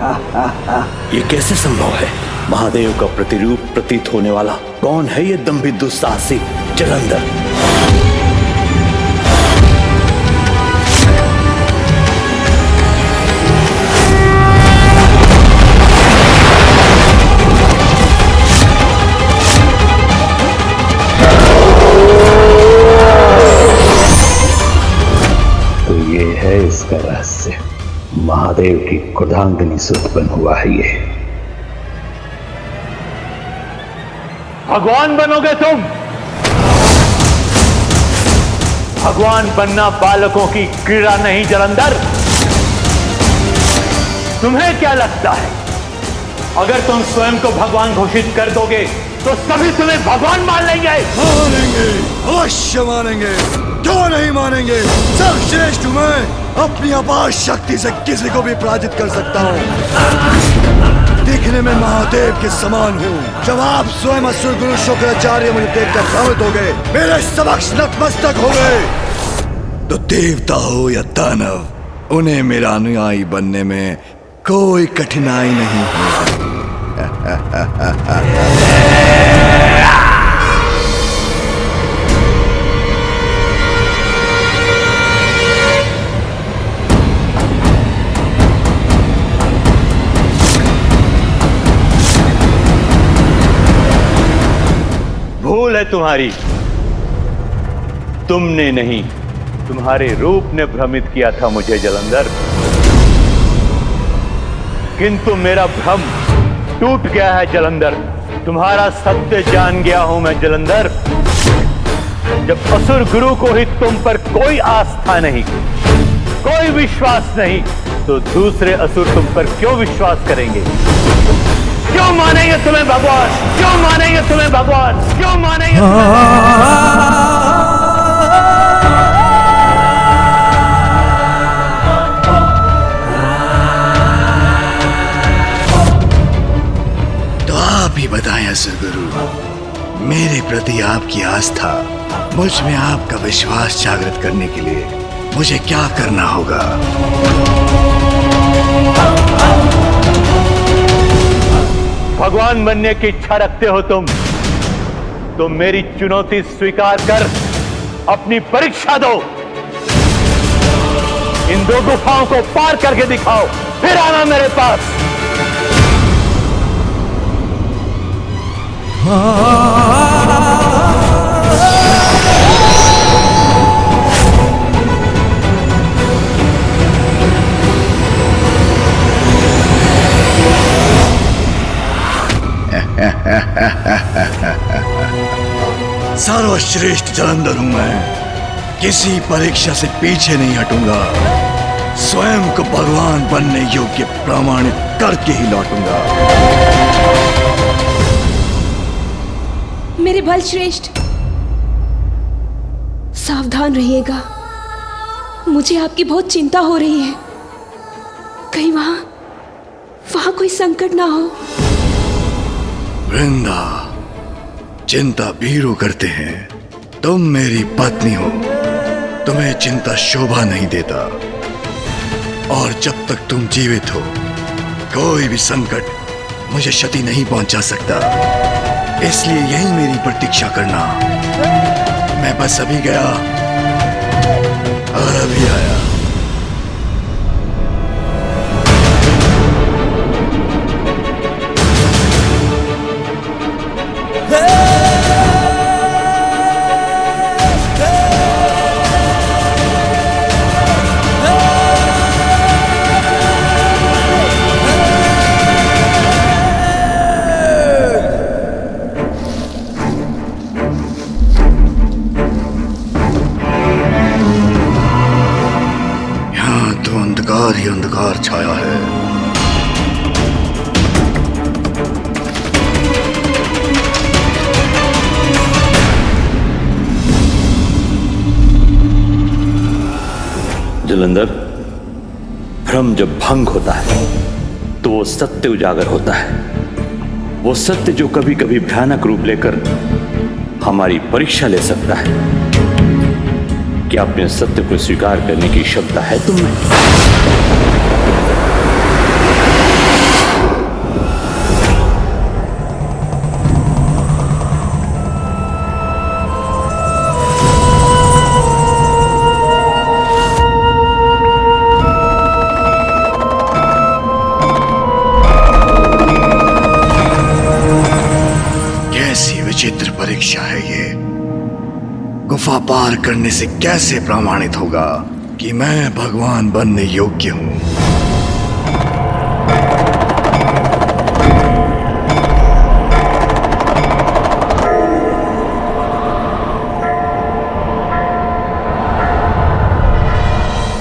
ये कैसे संभव है? महादेव का प्रतिरूप प्रतीत होने वाला कौन है ये दंभित दुस्साहसी जलंधर? तो ये है इसका रहस्य। महादेव की क्रोधांगिनी से उत्पन्न हुआ है ये। भगवान बनोगे तुम? भगवान बनना बालकों की क्रीड़ा नहीं जलंधर। तुम्हें क्या लगता है अगर तुम स्वयं को भगवान घोषित कर दोगे तो सभी तुम्हें भगवान मान लेंगे? मानेंगे, अवश्य मानेंगे। क्यों नहीं मानेंगे? सर्वश्रेष्ठ हूं मैं, अपनी अपार शक्ति से किसी को भी पराजित कर सकता हूँ। दिखने में महादेव के समान हूँ। जब आप स्वयं असुर गुरु शुक्राचार्य मुझे देखकर भ्रमित हो गए, मेरे समक्ष नतमस्तक हो गए, तो देवता हो या दानव, उन्हें मेरा अनुयायी बनने में कोई कठिनाई नहीं है। भूल है तुम्हारी, तुमने नहीं, तुम्हारे रूप ने भ्रमित किया था मुझे जलंधर। किंतु मेरा भ्रम टूट गया है जलंधर। तुम्हारा सत्य जान गया हूं मैं जलंधर। जब असुर गुरु को ही तुम पर कोई आस्था नहीं, कोई विश्वास नहीं, तो दूसरे असुर तुम पर क्यों विश्वास करेंगे? क्यों मानेंगे तुम्हें भगवान? क्यों मानेंगे तुम्हें भगवान? क्यों मानेंगे तो आप ही बताएं असुर गुरु, मेरे प्रति आपकी आस्था, मुझ में आपका विश्वास जागृत करने के लिए मुझे क्या करना होगा? भगवान बनने की इच्छा रखते हो तुम, तो मेरी चुनौती स्वीकार कर अपनी परीक्षा दो। इन दो गुफाओं को पार करके दिखाओ, फिर आना मेरे पास। सर्वश्रेष्ठ जलंधर हूं मैं, किसी परीक्षा से पीछे नहीं हटूंगा। स्वयं को भगवान बनने योग्य प्रमाणित करके ही लौटूंगा। मेरे बल श्रेष्ठ, सावधान रहिएगा। मुझे आपकी बहुत चिंता हो रही है। कहीं वहां कोई संकट ना हो। वृंदा, चिंता वीरू करते हैं। तुम मेरी पत्नी हो, तुम्हें चिंता शोभा नहीं देता। और जब तक तुम जीवित हो, कोई भी संकट मुझे क्षति नहीं पहुंचा सकता। इसलिए यही मेरी प्रतीक्षा करना। मैं बस अभी गया और अभी आया। ही अंधकार छाया है। जलंधर, भ्रम जब भंग होता है तो वो सत्य उजागर होता है। वो सत्य जो कभी कभी भयानक रूप लेकर हमारी परीक्षा ले सकता है। क्या अपने सत्य को स्वीकार करने की क्षमता है तुम में? गुफा पार करने से कैसे प्रमाणित होगा कि मैं भगवान बनने योग्य हूं?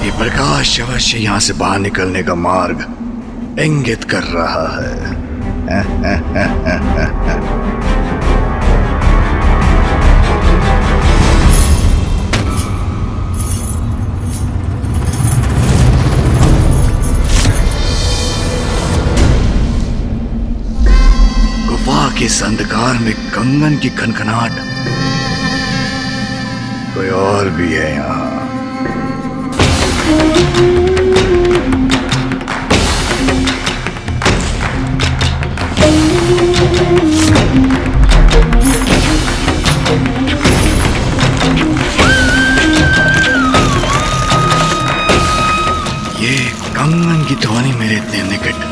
ये प्रकाश अवश्य यहां से बाहर निकलने का मार्ग इंगित कर रहा है। गुफा के इस अंधकार में कंगन की खनखनाहट, कोई और भी है यहाँ। ये कंगन की ध्वनि मेरे इतने निकट।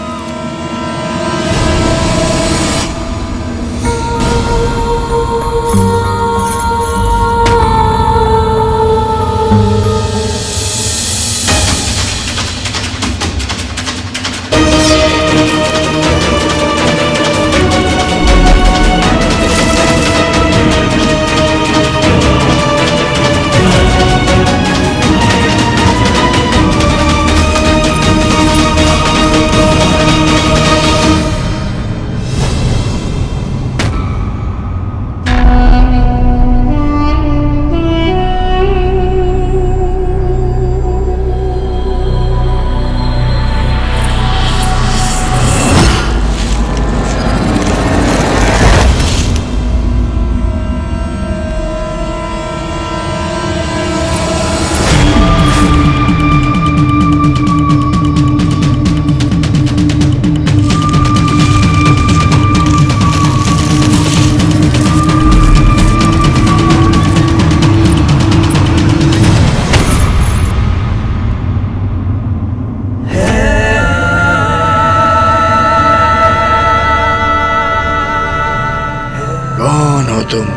कौन हो तुम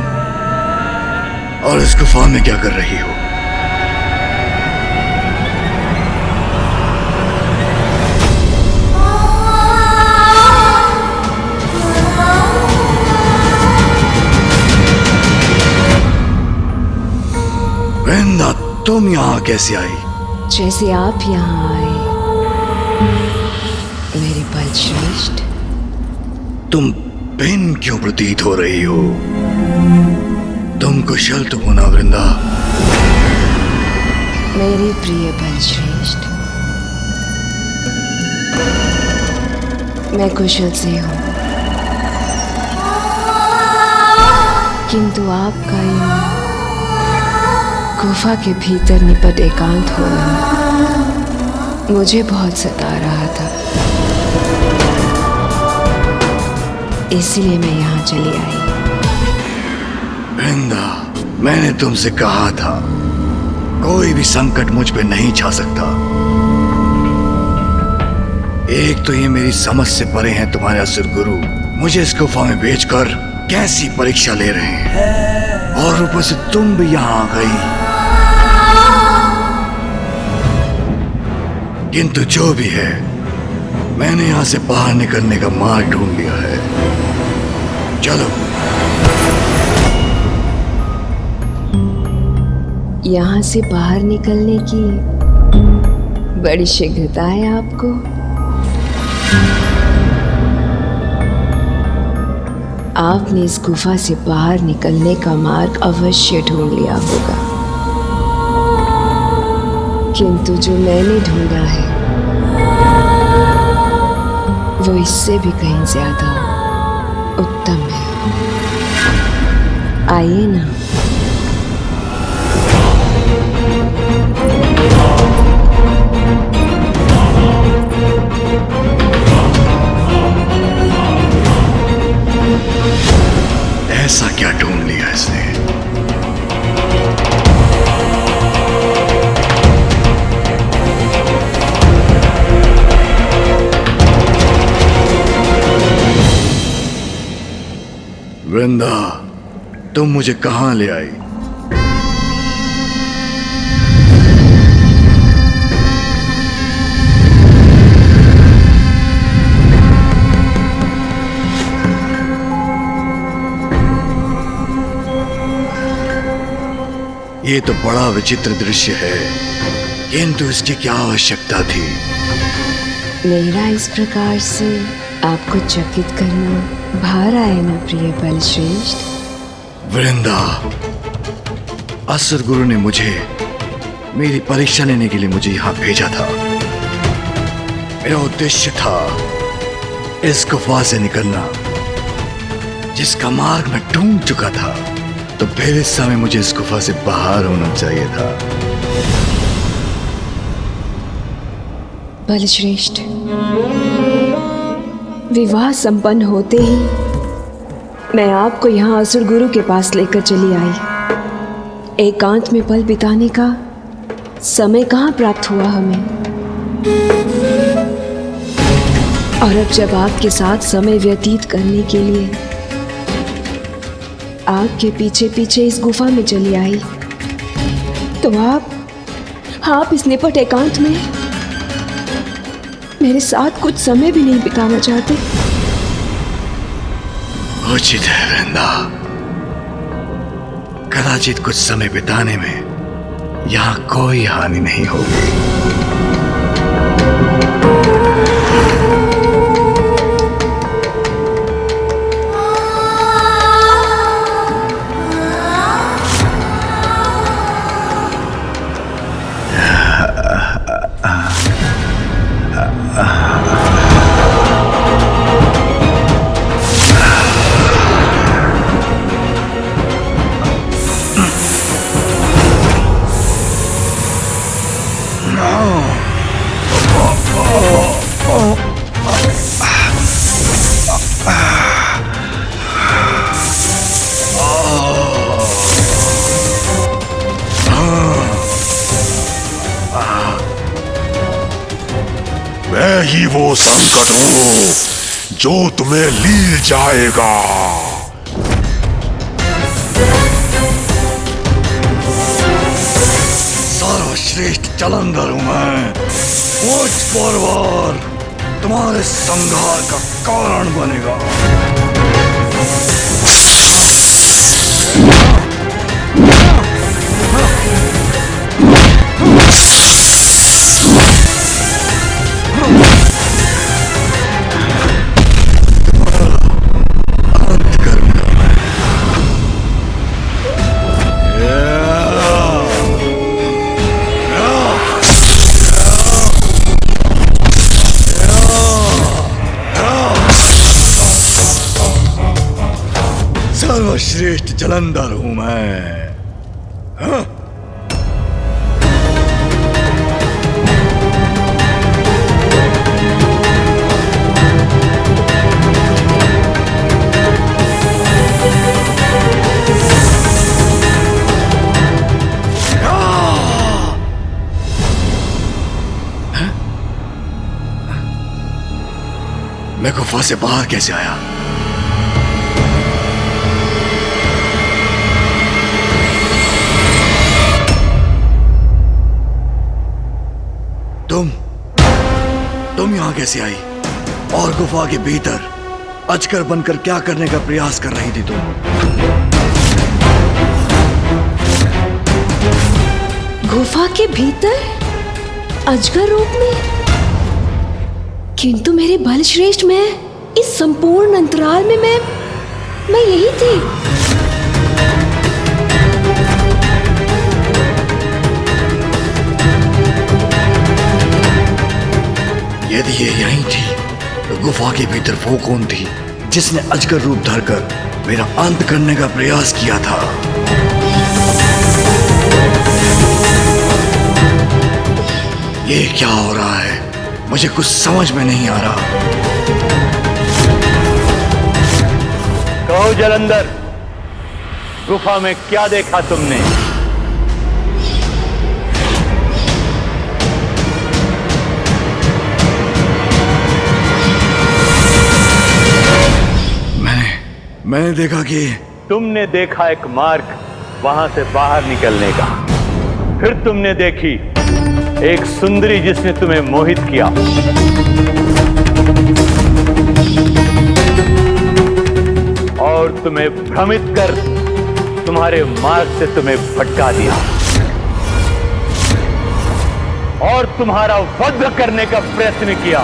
और इस गुफा में क्या कर रही हो? वृंदा, तुम यहाँ कैसे आई? जैसे आप यहाँ आए मेरे बलश्रेष्ठ। तुम भिन्न क्यों प्रतीत हो रही हो? तुम कुशल तो हो ना वृंदा? मेरे प्रिय बलश्रेष्ठ, मैं कुशल से हूँ, किंतु आपका यूं गुफा के भीतर निपट एकांत होना मुझे बहुत सता रहा था। इसलिए मैं यहाँ चली आई। वृंदा, मैंने तुमसे कहा था कोई भी संकट मुझ पे नहीं छा सकता। एक तो ये मेरी समझ से परे हैं तुम्हारे असुर गुरु, मुझे इस गुफा में भेजकर कैसी परीक्षा ले रहे हैं, और ऊपर से तुम भी यहाँ आ गई। किंतु जो भी है, मैंने यहाँ से बाहर निकलने का मार्ग ढूंढ लिया है। चलो। यहाँ से बाहर निकलने की बड़ी शीघ्रता है आपको। आपने इस गुफा से बाहर निकलने का मार्ग अवश्य ढूंढ लिया होगा, किंतु जो मैंने ढूंढा है वो इससे भी कहीं ज्यादा उत्तम है। आइए ना। ऐसा क्या ढूंढ लिया इसने? वृंदा, तुम मुझे कहां ले आई? ये तो बड़ा विचित्र दृश्य है, किंतु इसकी क्या आवश्यकता थी? मेरा इस प्रकार से आपको चकित करना भार आए ना प्रिय बलश्रेष्ठ। वृंदा, असुर गुरु ने मुझे मेरी परीक्षा लेने के लिए मुझे यहाँ भेजा था। मेरा उद्देश्य था इस गुफा से निकलना, जिसका मार्ग मैं ढूंढ चुका था। तो फिर इस समय मुझे इस गुफा से बाहर होना चाहिए था। बलश्रेष्ठ, विवाह संपन्न होते ही मैं आपको यहाँ असुर गुरु के पास लेकर चली आई। एकांत में पल बिताने का समय कहाँ प्राप्त हुआ हमें। और अब जब आपके साथ समय व्यतीत करने के लिए आपके पीछे पीछे इस गुफा में चली आई, तो आप इस निपट एकांत में मेरे साथ कुछ समय भी नहीं बिताना चाहते। उचित है वृंदा, कदाचित कुछ समय बिताने में यहाँ कोई हानि नहीं होगी। मैं ही वो संकट हूं जो तुम्हें लील जाएगा। सर्वश्रेष्ठ जलंधर हूं मैं। मुझ परवार तुम्हारे संहार का कारण बनेगा। सर्वश्रेष्ठ जलंधर हूं मैं। हाँ? मैं गुफा से बाहर कैसे आया? तुम यहां कैसे आई? और गुफा के भीतर अजगर बनकर क्या करने का प्रयास कर रही थी तुम? गुफा के भीतर अजगर रूप में? किंतु मेरे बलश्रेष्ठ, मैं इस संपूर्ण अंतराल में मैं यही थी। यदि ये यहीं थी तो गुफा के भीतर वो कौन थी जिसने अजगर रूप धरकर मेरा अंत करने का प्रयास किया था? ये क्या हो रहा है? मुझे कुछ समझ में नहीं आ रहा। कहो जलंधर, गुफा में क्या देखा तुमने? मैंने देखा कि तुमने देखा एक मार्ग वहां से बाहर निकलने का। फिर तुमने देखी एक सुंदरी जिसने तुम्हें मोहित किया। और तुम्हें भ्रमित कर तुम्हारे मार्ग से तुम्हें भटका दिया। और तुम्हारा वध करने का प्रयत्न किया।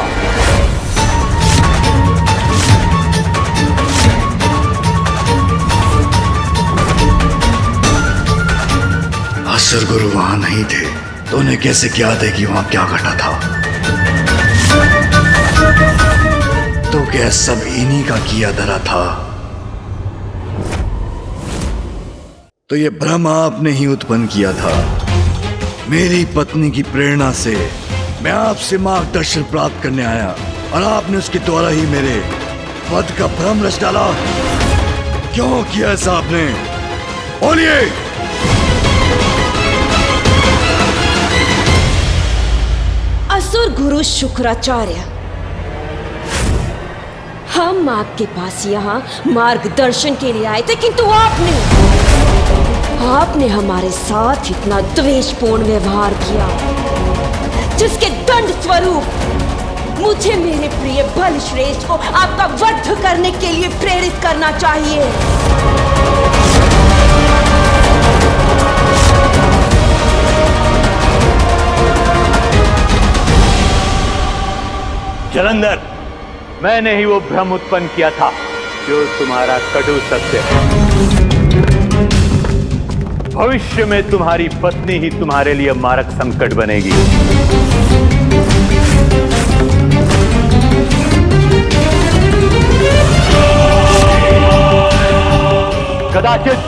असुर गुरु वहां नहीं थे तो उन्हें कैसे ज्ञात है कि वहां क्या घटा था? तो क्या सब इन्हीं का किया धरा था? तो ये भ्रम आपने ही उत्पन्न किया था। मेरी पत्नी की प्रेरणा से मैं आपसे मार्गदर्शन प्राप्त करने आया और आपने उसके द्वारा ही मेरे वध का भ्रम रच डाला। क्यों किया ऐसा आपने? बोलिए। असुर गुरु शुक्राचार्य, हम आपके पास यहाँ मार्गदर्शन के लिए आए थे, किंतु आपने हमारे साथ इतना द्वेषपूर्ण व्यवहार किया, जिसके दंड स्वरूप मुझे मेरे प्रिय बलश्रेष्ठ को आपका वध करने के लिए प्रेरित करना चाहिए। जलंधर, मैंने ही वो भ्रम उत्पन्न किया था जो तुम्हारा कटु सत्य है। भविष्य में तुम्हारी पत्नी ही तुम्हारे लिए मारक संकट बनेगी। कदाचित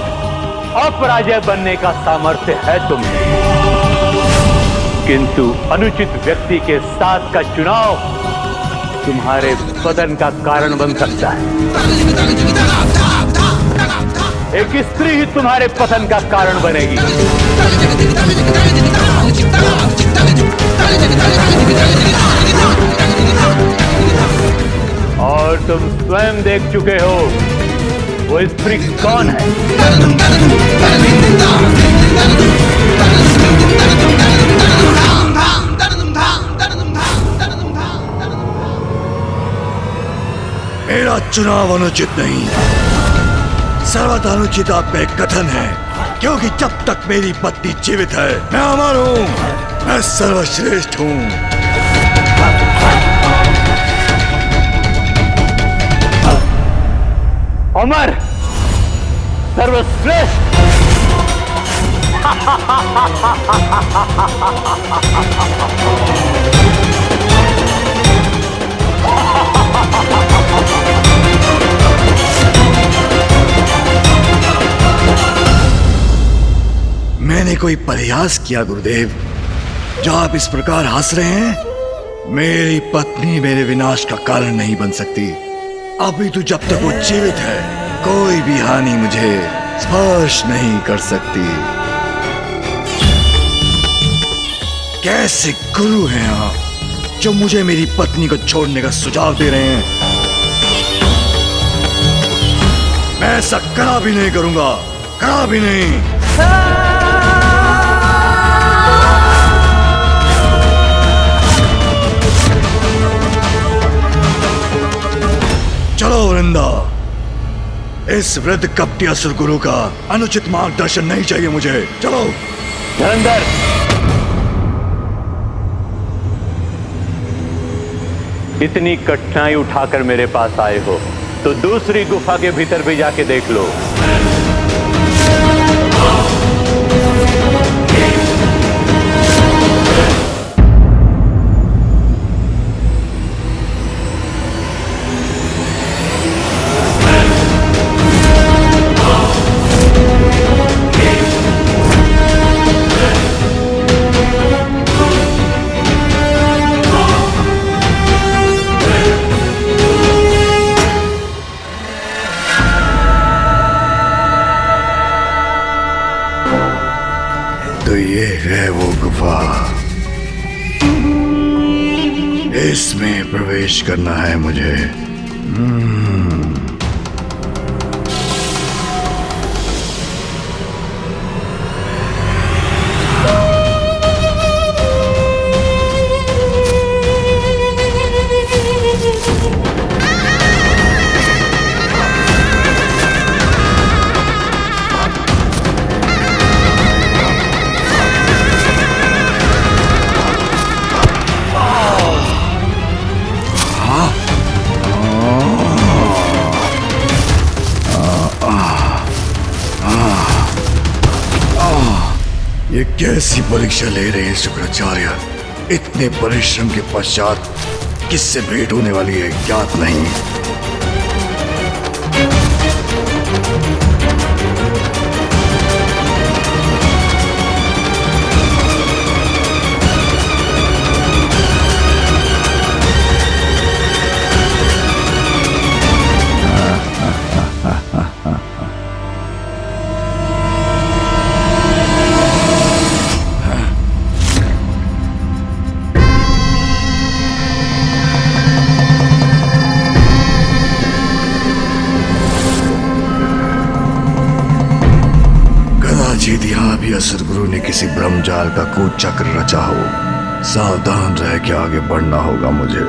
अपराजय बनने का सामर्थ्य है तुम्हें, किंतु अनुचित व्यक्ति के साथ का चुनाव तुम्हारे पतन का कारण बन सकता है। एक स्त्री ही तुम्हारे पतन का कारण बनेगी। और तुम स्वयं देख चुके हो वो स्त्री कौन है। मेरा चुनाव अनुचित नहीं, सर्वथा अनुचित आपका एक कथन है, क्योंकि जब तक मेरी पत्नी जीवित है मैं अमर हूं, मैं सर्वश्रेष्ठ हूं। अमर, सर्वश्रेष्ठ। मैंने कोई प्रयास किया गुरुदेव, जो आप इस प्रकार हंस रहे हैं? मेरी पत्नी मेरे विनाश का कारण नहीं बन सकती। अभी तो जब तक वो जीवित है कोई भी हानि मुझे स्पर्श नहीं कर सकती। कैसे गुरु हैं आप जो मुझे मेरी पत्नी को छोड़ने का सुझाव दे रहे हैं? मैं ऐसा करा भी नहीं करूंगा, करा भी नहीं। चलो वृंदा, इस वृद्ध कपटी असुर गुरु का अनुचित मार्गदर्शन नहीं चाहिए मुझे। चलो। जलंधर, इतनी कठिनाई उठाकर मेरे पास आए हो तो दूसरी गुफा के भीतर भी जाके देख लो। तो ये है वो गुफा, इसमें प्रवेश करना है मुझे। कैसी परीक्षा ले रहे हैं शुक्राचार्य? इतने परिश्रम के पश्चात किससे भेंट होने वाली है ज्ञात नहीं। यहाँ भी असुर गुरु ने किसी ब्रह्मजाल का कूचक्र रचा हो। सावधान रह के आगे बढ़ना होगा मुझे।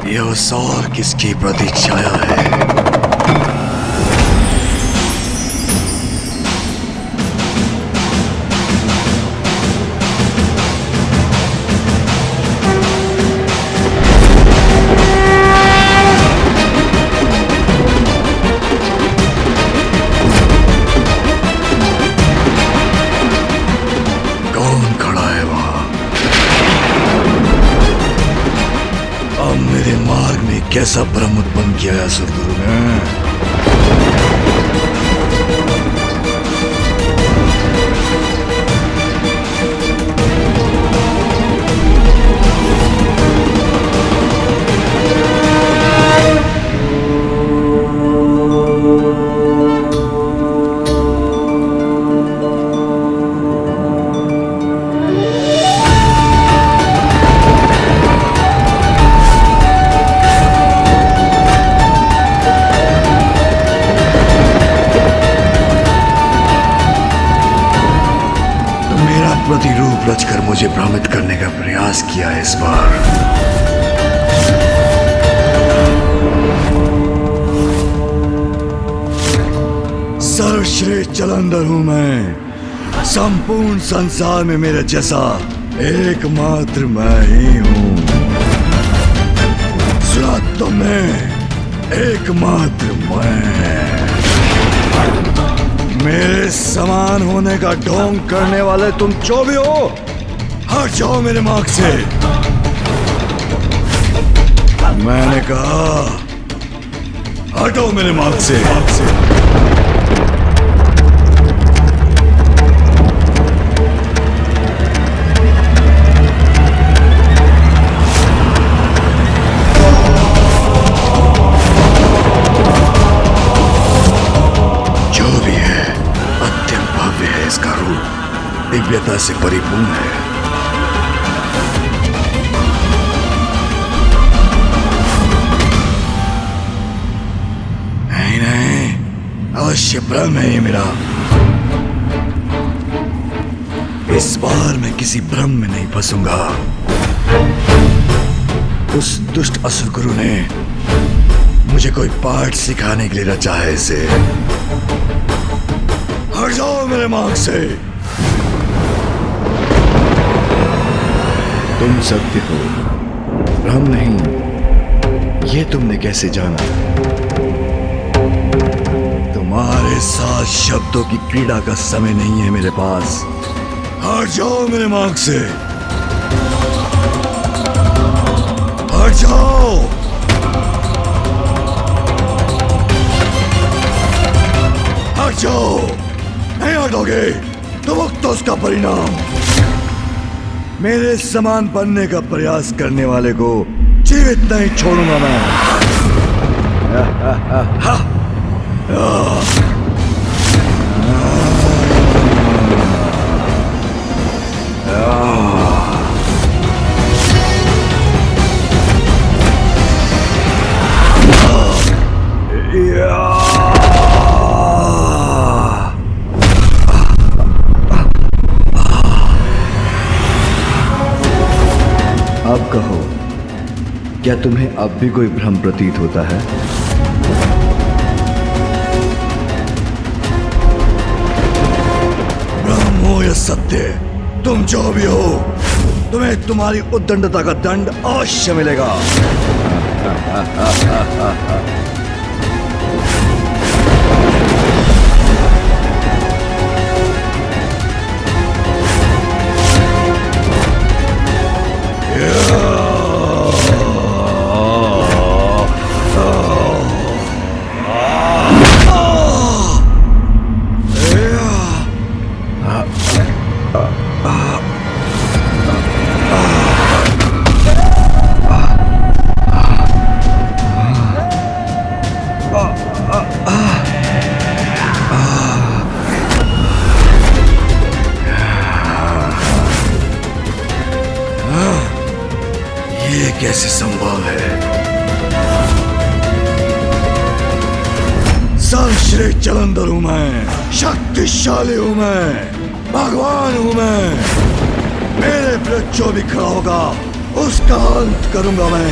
यह सौर किसकी प्रतीक्षाया है? कौन खड़ा है वहां? अब मेरे मार्ग में कैसा भ्रम उत्पन्न किया है असुर गुरु ने? प्रतिरूप रचकर मुझे भ्रमित करने का प्रयास किया है इस बार। सर्वश्रेष्ठ जलंधर हूं मैं। संपूर्ण संसार में मेरे जैसा एकमात्र मैं ही हूं। सुना तुमने? एकमात्र मैं। मेरे समान होने का ढोंग करने वाले तुम जो भी हो, हट जाओ मेरे मार्ग से। मैंने कहा हटो मेरे मार्ग से। दिव्यता से परिपूर्ण है। नहीं नहीं, अवश्य भ्रम है ये मेरा। इस बार मैं किसी भ्रम में नहीं फंसूंगा। उस दुष्ट असुर गुरु ने मुझे कोई पाठ सिखाने के लिए रचा है इसे। हट जाओ मेरे मार्ग से। तुम सत्य हो, भ्रम नहीं। ये तुमने कैसे जाना? तुम्हारे साथ शब्दों की क्रीड़ा का समय नहीं है मेरे पास। हट जाओ मेरे मार्ग से, हट जाओ। हट जाओ, नहीं हटोगे तो वक्त उसका परिणाम। मेरे समान बनने का प्रयास करने वाले को जीवित नहीं छोड़ूंगा मैं। अब कहो, क्या तुम्हें अब भी कोई भ्रम प्रतीत होता है? भ्रम हो या सत्य, तुम जो भी हो, तुम्हें तुम्हारी उद्दंडता का दंड अवश्य मिलेगा। ये कैसे संभव है? सर्वश्रेष्ठ जलंधर हूं मैं, शक्तिशाली हूं मैं, भगवान हूं मैं। मेरे विरुद्ध जो भी खड़ा होगा उसका अंत करूंगा मैं।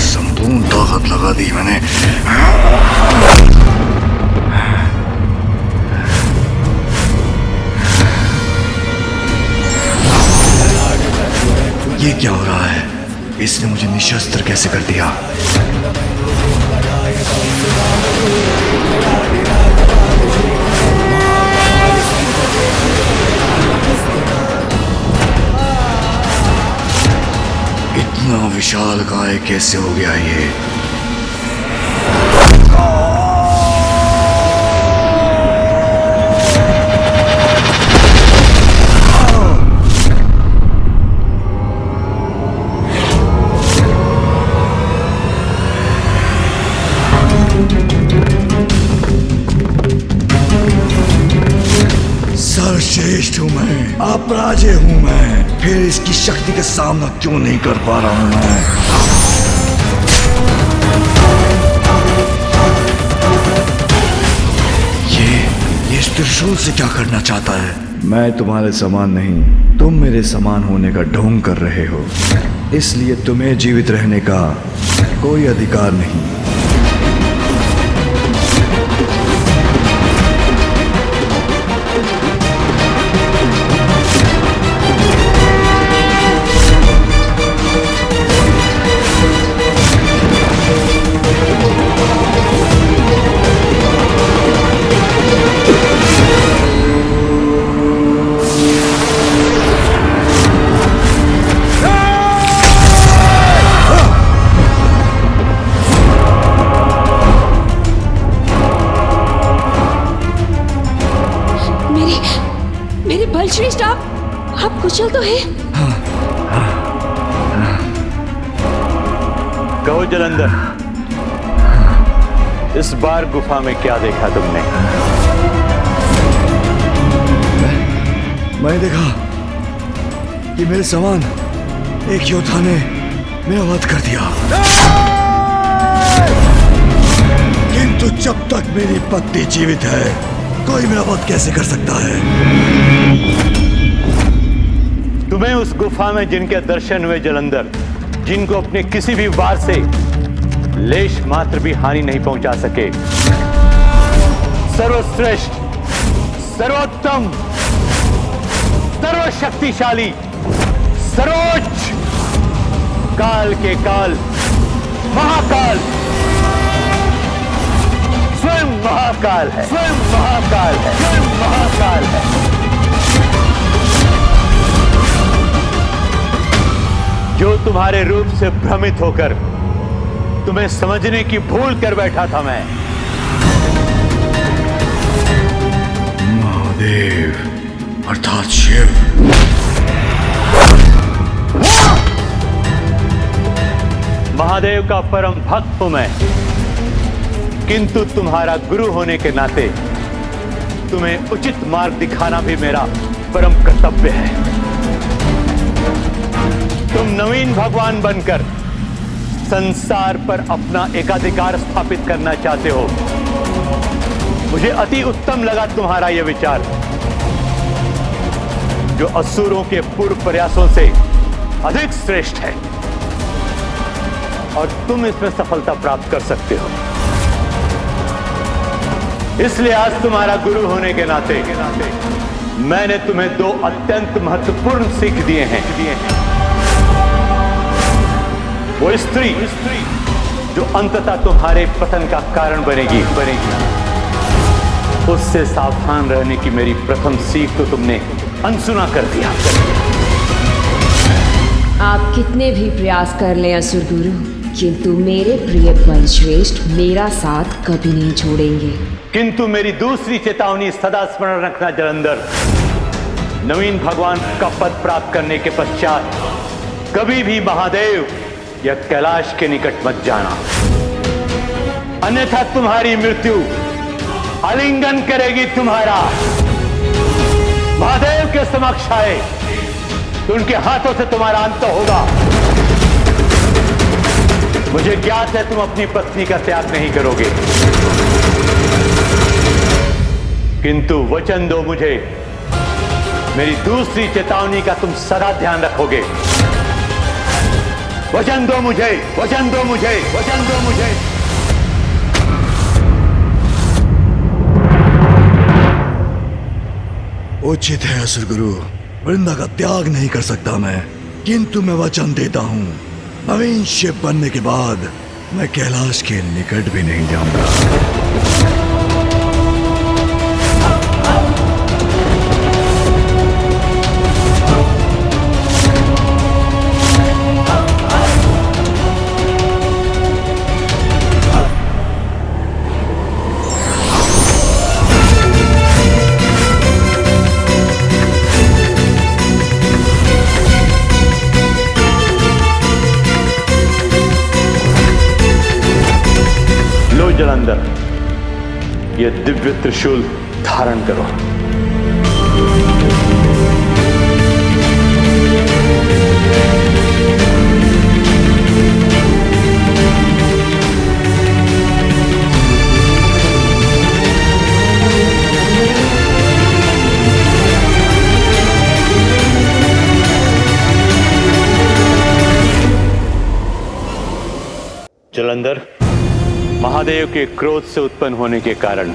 संपूर्ण ताकत लगा दी मैंने। ये क्या हो रहा है? इसने मुझे निशस्त्र कैसे कर दिया? इतना विशाल काय कैसे हो गया ये? सर्वश्रेष्ठ हूं मैं, अपराजय हूं मैं, फिर इसकी शक्ति का सामना क्यों नहीं कर पा रहा हूं मैं? ये इस त्रिशूल से क्या करना चाहता है? मैं तुम्हारे समान नहीं, तुम मेरे समान होने का ढोंग कर रहे हो, इसलिए तुम्हें जीवित रहने का कोई अधिकार नहीं। मेरे बलश्रेष्ठ, आप कुशल तो हैं? कहो जलंधर, इस बार गुफा में क्या देखा तुमने? मैंने देखा कि मेरे समान एक योद्धा ने मेरा वध कर दिया। तो जब तक मेरी पत्नी जीवित है कोई मेरा वध कैसे कर सकता है? तुम्हें उस गुफा में जिनके दर्शन हुए जलंधर, जिनको अपने किसी भी वार से लेश मात्र भी हानि नहीं पहुंचा सके, सर्वश्रेष्ठ, सर्वोत्तम, सर्वशक्तिशाली, सर्वोच्च, काल के काल, महाकाल, स्वयं महाकाल है, स्वयं महाकाल है, स्वयं महाकाल है। जो तुम्हारे रूप से भ्रमित होकर तुम्हें समझने की भूल कर बैठा था मैं। महादेव अर्थात शिव। महादेव का परम भक्त हूं मैं, किंतु तुम्हारा गुरु होने के नाते तुम्हें उचित मार्ग दिखाना भी मेरा परम कर्तव्य है। तुम नवीन भगवान बनकर संसार पर अपना एकाधिकार स्थापित करना चाहते हो। मुझे अति उत्तम लगा तुम्हारा यह विचार, जो असुरों के पूर्व प्रयासों से अधिक श्रेष्ठ है, और तुम इसमें सफलता प्राप्त कर सकते हो। इसलिए आज तुम्हारा गुरु होने के नाते मैंने तुम्हें दो अत्यंत महत्वपूर्ण सीख दिए हैं। वो स्त्री जो अंततः तुम्हारे पतन का कारण बनेगी, उससे सावधान रहने की मेरी प्रथम सीख तो तुमने अनसुना कर दिया। आप कितने भी प्रयास कर लें असुर गुरु, किंतु मेरे प्रिय बलश्रेष्ठ मेरा साथ कभी नहीं छोड़ेंगे। किंतु मेरी दूसरी चेतावनी सदा स्मरण रखना जलंधर, नवीन भगवान का पद प्राप्त करने के पश्चात कभी भी महादेव या कैलाश के निकट मत जाना, अन्यथा तुम्हारी मृत्यु आलिंगन करेगी तुम्हारा। महादेव के समक्ष आए तो उनके हाथों से तुम्हारा अंत होगा। मुझे ज्ञात है तुम अपनी पत्नी का त्याग नहीं करोगे, किंतु वचन दो मुझे, मेरी दूसरी चेतावनी का तुम सदा ध्यान रखोगे। वचन दो मुझे, वचन दो मुझे, वचन दो मुझे। उचित है असुर गुरु, वृंदा का त्याग नहीं कर सकता मैं, किंतु मैं वचन देता हूं, नवीन शिव बनने के बाद मैं कैलाश के निकट भी नहीं जाऊंगा। जलंधर, ये दिव्य त्रिशूल धारण करो। जलंधर, महादेव के क्रोध से उत्पन्न होने के कारण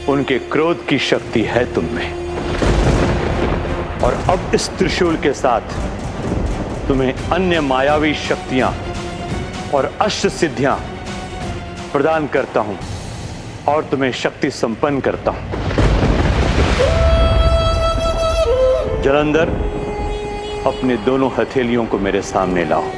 उनके क्रोध की शक्ति है तुम में, और अब इस त्रिशूल के साथ तुम्हें अन्य मायावी शक्तियां और अष्ट सिद्धियां प्रदान करता हूं और तुम्हें शक्ति संपन्न करता हूं। जलंधर, अपने दोनों हथेलियों को मेरे सामने लाओ।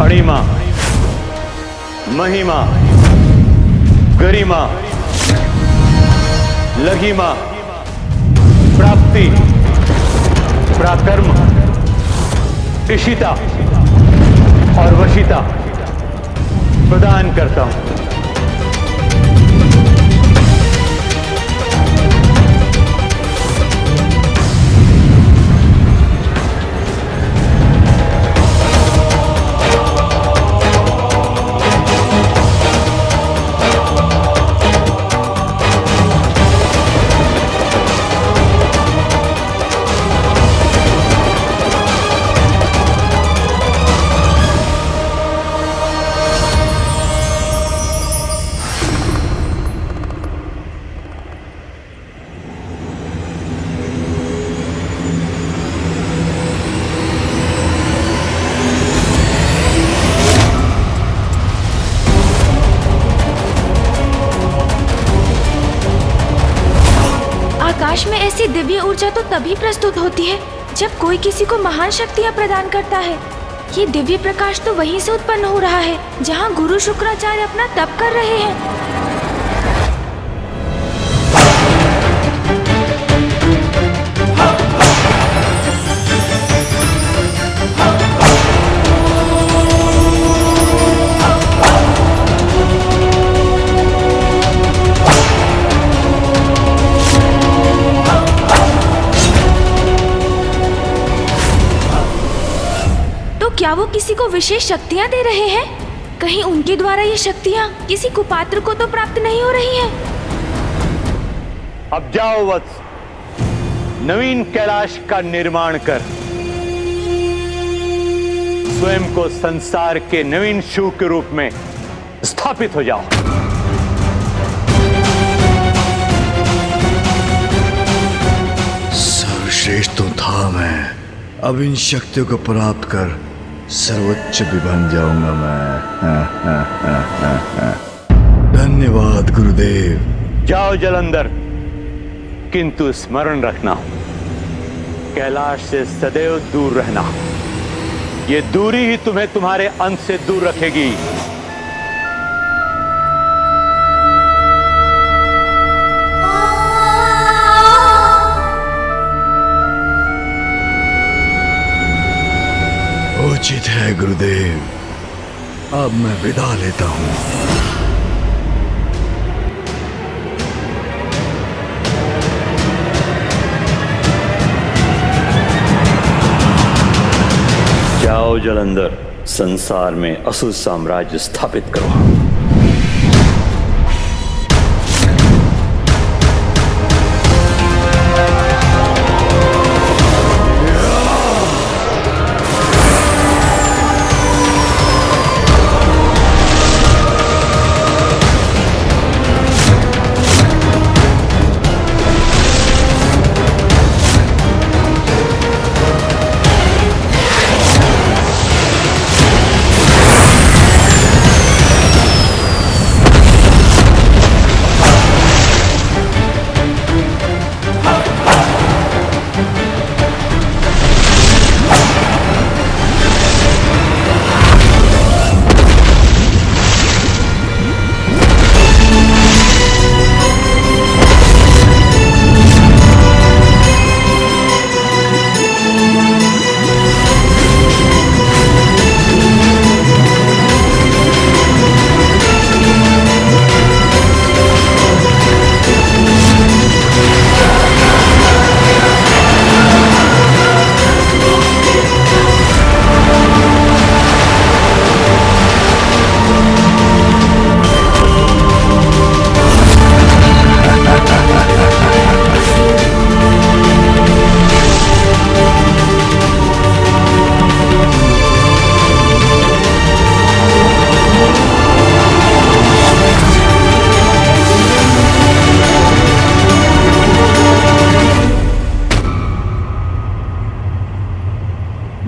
अणिमा, महिमा, गरिमा, लघिमा, प्राप्ति, पराक्रम, इशिता और वशिता प्रदान करता हूं। आकाश में ऐसी दिव्य ऊर्जा तो तभी प्रस्तुत होती है जब कोई किसी को महान शक्तियाँ प्रदान करता है। ये दिव्य प्रकाश तो वहीं से उत्पन्न हो रहा है जहाँ गुरु शुक्राचार्य अपना तप कर रहे हैं। क्या वो किसी को विशेष शक्तियाँ दे रहे हैं? कहीं उनके द्वारा ये शक्तियाँ किसी कुपात्र को तो प्राप्त नहीं हो रही हैं? अब जाओ वत्स, नवीन कैलाश का निर्माण कर स्वयं को संसार के नवीन शिव के रूप में स्थापित हो जाओ। सर्वश्रेष्ठ तो था मैं, अब इन शक्तियों को प्राप्त कर सर्वोच्च भी बन जाऊंगा मैं। धन्यवाद गुरुदेव। जाओ जलंधर, किंतु स्मरण रखना, कैलाश से सदैव दूर रहना। ये दूरी ही तुम्हें तुम्हारे अंत से दूर रखेगी। उचित है गुरुदेव, अब मैं विदा लेता हूं। जाओ जलंधर, संसार में असुर साम्राज्य स्थापित करो।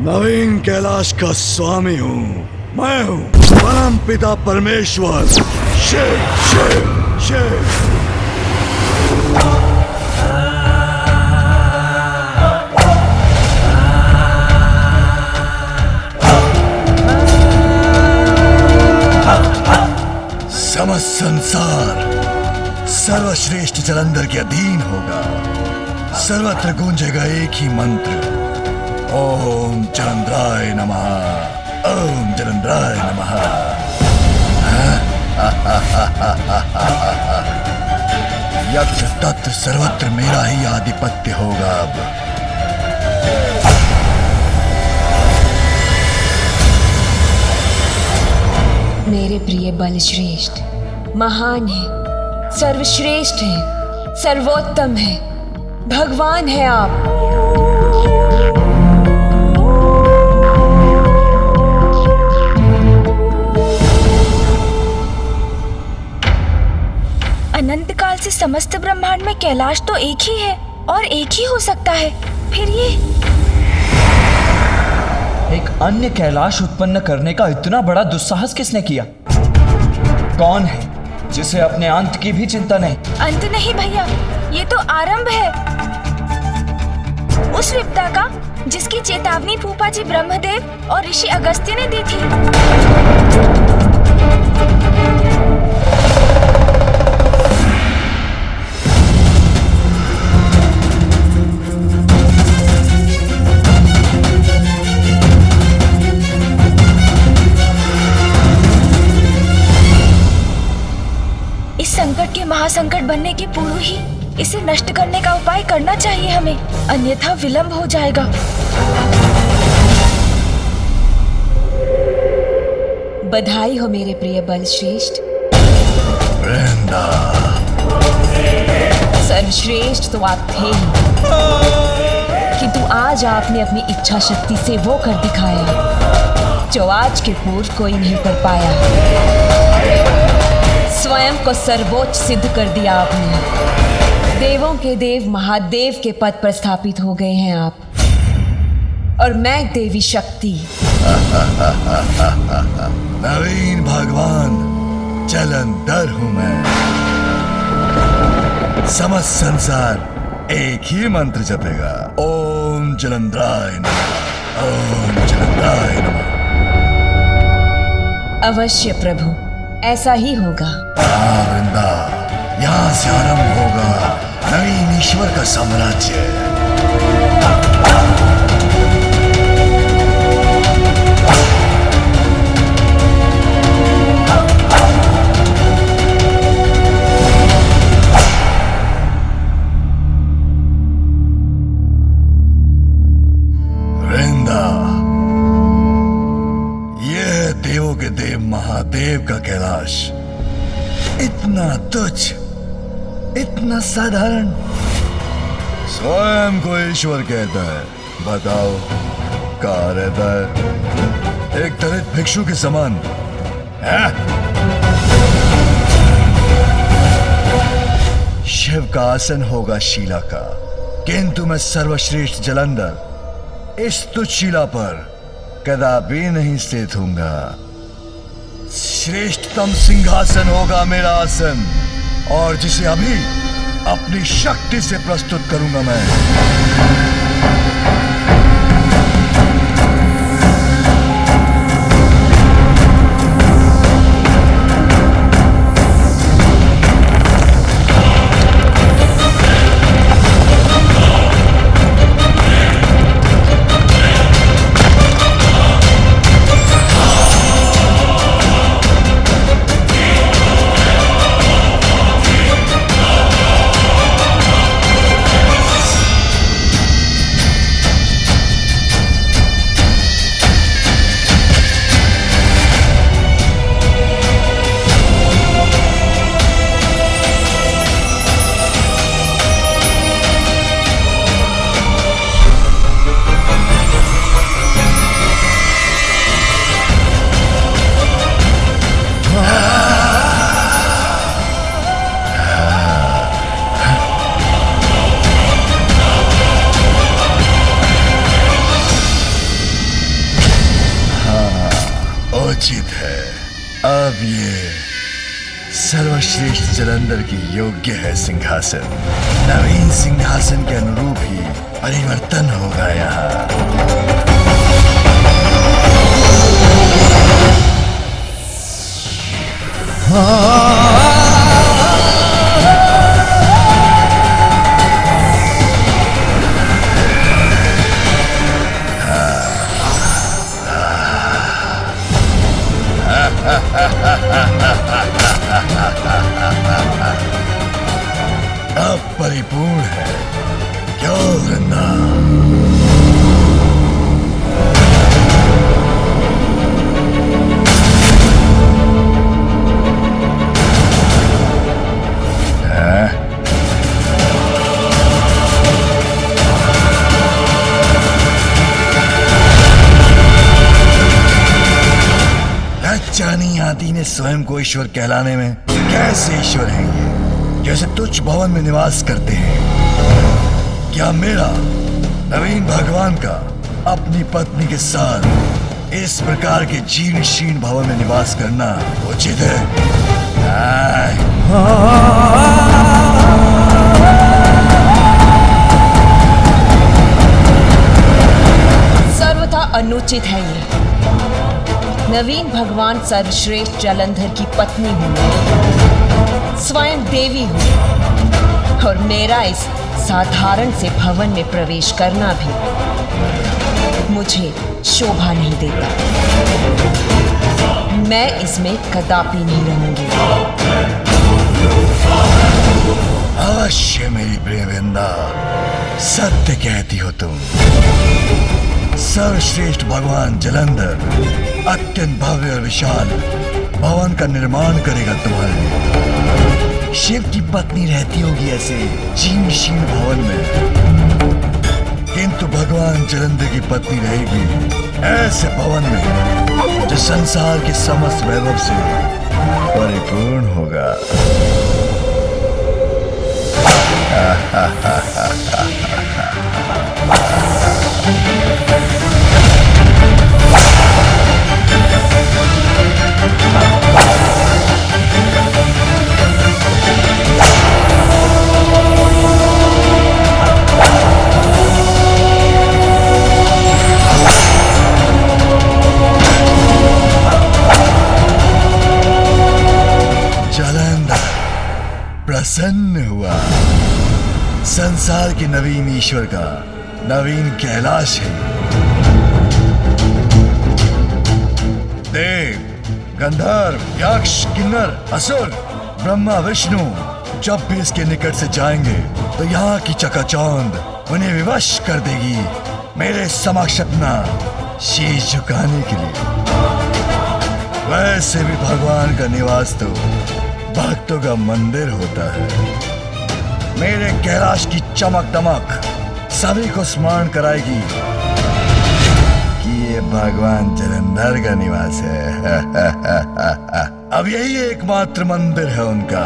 नवीन कैलाश का स्वामी हूँ मैं, हूँ परम पिता परमेश्वर शिव शिव शिव। समस्त संसार सर्वश्रेष्ठ जलंधर के अधीन होगा। सर्वत्र गूंजेगा एक ही मंत्र, ओम जलंधराय नमः, ओम जलंधराय नमः। यत्र तत्र सर्वत्र मेरा ही आधिपत्य होगा अब। मेरे प्रिय बलश्रेष्ठ महान है, सर्वश्रेष्ठ है, सर्वोत्तम है, भगवान है आप। अनंत काल से समस्त ब्रह्मांड में कैलाश तो एक ही है और एक ही हो सकता है। फिर ये एक अन्य कैलाश उत्पन्न करने का इतना बड़ा दुस्साहस किसने किया? कौन है जिसे अपने अंत की भी चिंता नहीं? अंत नहीं भैया, ये तो आरंभ है उस विपदा का जिसकी चेतावनी फूफा जी ब्रह्मदेव और ऋषि अगस्त्य ने दी थी। इस संकट के महासंकट बनने के पूर्व ही इसे नष्ट करने का उपाय करना चाहिए हमें, अन्यथा विलंब हो जाएगा। बधाई हो मेरे प्रिय बलश्रेष्ठ। वृंदा, सर्वश्रेष्ठ तो आप थे ही, किंतु आज आपने अपनी इच्छा शक्ति से वो कर दिखाया जो आज के पूर्व कोई नहीं कर पाया। स्वयं को सर्वोच्च सिद्ध कर दिया आपने। देवों के देव महादेव के पद पर स्थापित हो गए हैं आप, और मैं देवी शक्ति। नवीन भगवान जलंधर हूं मैं। समस्त संसार एक ही मंत्र जपेगा, ओम जलंधराय नमः, ओम जलंधराय नमः। अवश्य प्रभु, ऐसा ही होगा। वृंदा, यहाँ से आरंभ होगा नवीन ईश्वर का साम्राज्य। वृंदा, यह है देवों के देव महादेव का कैलाश। इतना तुच्छ, इतना साधारण, स्वयं को ईश्वर कहता है। बताओ कहाँ रहता है? एक दलित भिक्षु के समान है? शिव का आसन होगा शिला का, किंतु मैं सर्वश्रेष्ठ जलंधर इस तुच्छ शिला पर कदापि नहीं स्थित होऊंगा। श्रेष्ठतम सिंहासन होगा मेरा आसन, और जिसे अभी अपनी शक्ति से प्रस्तुत करूंगा मैं। उचित है, अब ये सर्वश्रेष्ठ जलंधर की योग्य है सिंहासन। नवीन सिंहासन के अनुरूप ही परिवर्तन होगा यहाँ। हाँ। अब परिपूर्ण है क्यों वृंदा? चानी हाथी ने स्वयं को ईश्वर कहलाने में कैसे ईश्वर हैं ये, जैसे तुच्छ भवन में निवास करते हैं। क्या मेरा नवीन भगवान का अपनी पत्नी के साथ इस प्रकार के जीर्ण शीर्ण भवन में निवास करना उचित है? सर्वथा अनुचित है ये। नवीन भगवान सर्वश्रेष्ठ जलंधर की पत्नी हूँ, स्वयं देवी हूँ, और मेरा इस साधारण से भवन में प्रवेश करना भी मुझे शोभा नहीं देता। मैं इसमें कदापि नहीं रहूंगी। अवश्य मेरी प्रिय वृंदा, सत्य कहती हो तुम। सर्वश्रेष्ठ भगवान जलंधर अत्यंत भव्य और विशाल भवन का निर्माण करेगा तुम्हारे लिए। शिव की पत्नी रहती होगी ऐसे जीर्ण शीर्ण भवन में, किंतु भगवान जलंधर की पत्नी रहेगी ऐसे भवन में जो संसार के समस्त वैभव से परिपूर्ण होगा। प्रसन्न हुआ। संसार के नवीन ईश्वर का नवीन कैलाश है। देव, गंधर्व, यक्ष, किन्नर, असुर, ब्रह्मा, विष्णु जब भी इसके निकट से जाएंगे तो यहाँ की चकाचौंध उन्हें विवश कर देगी मेरे समक्ष अपना शीश झुकाने के लिए। वैसे भी भगवान का निवास तो भक्तों का मंदिर होता है। मेरे कैलाश की चमक दमक सभी को स्मरण कराएगी कि ये भगवान जलंधर का निवास है। अब यही एकमात्र मंदिर है उनका।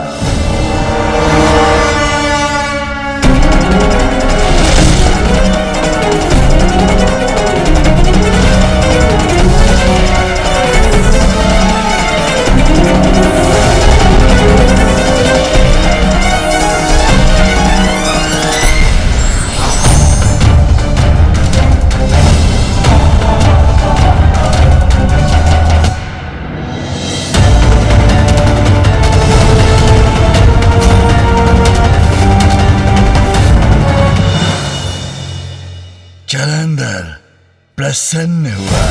जलंधर प्रसन्न हुआ।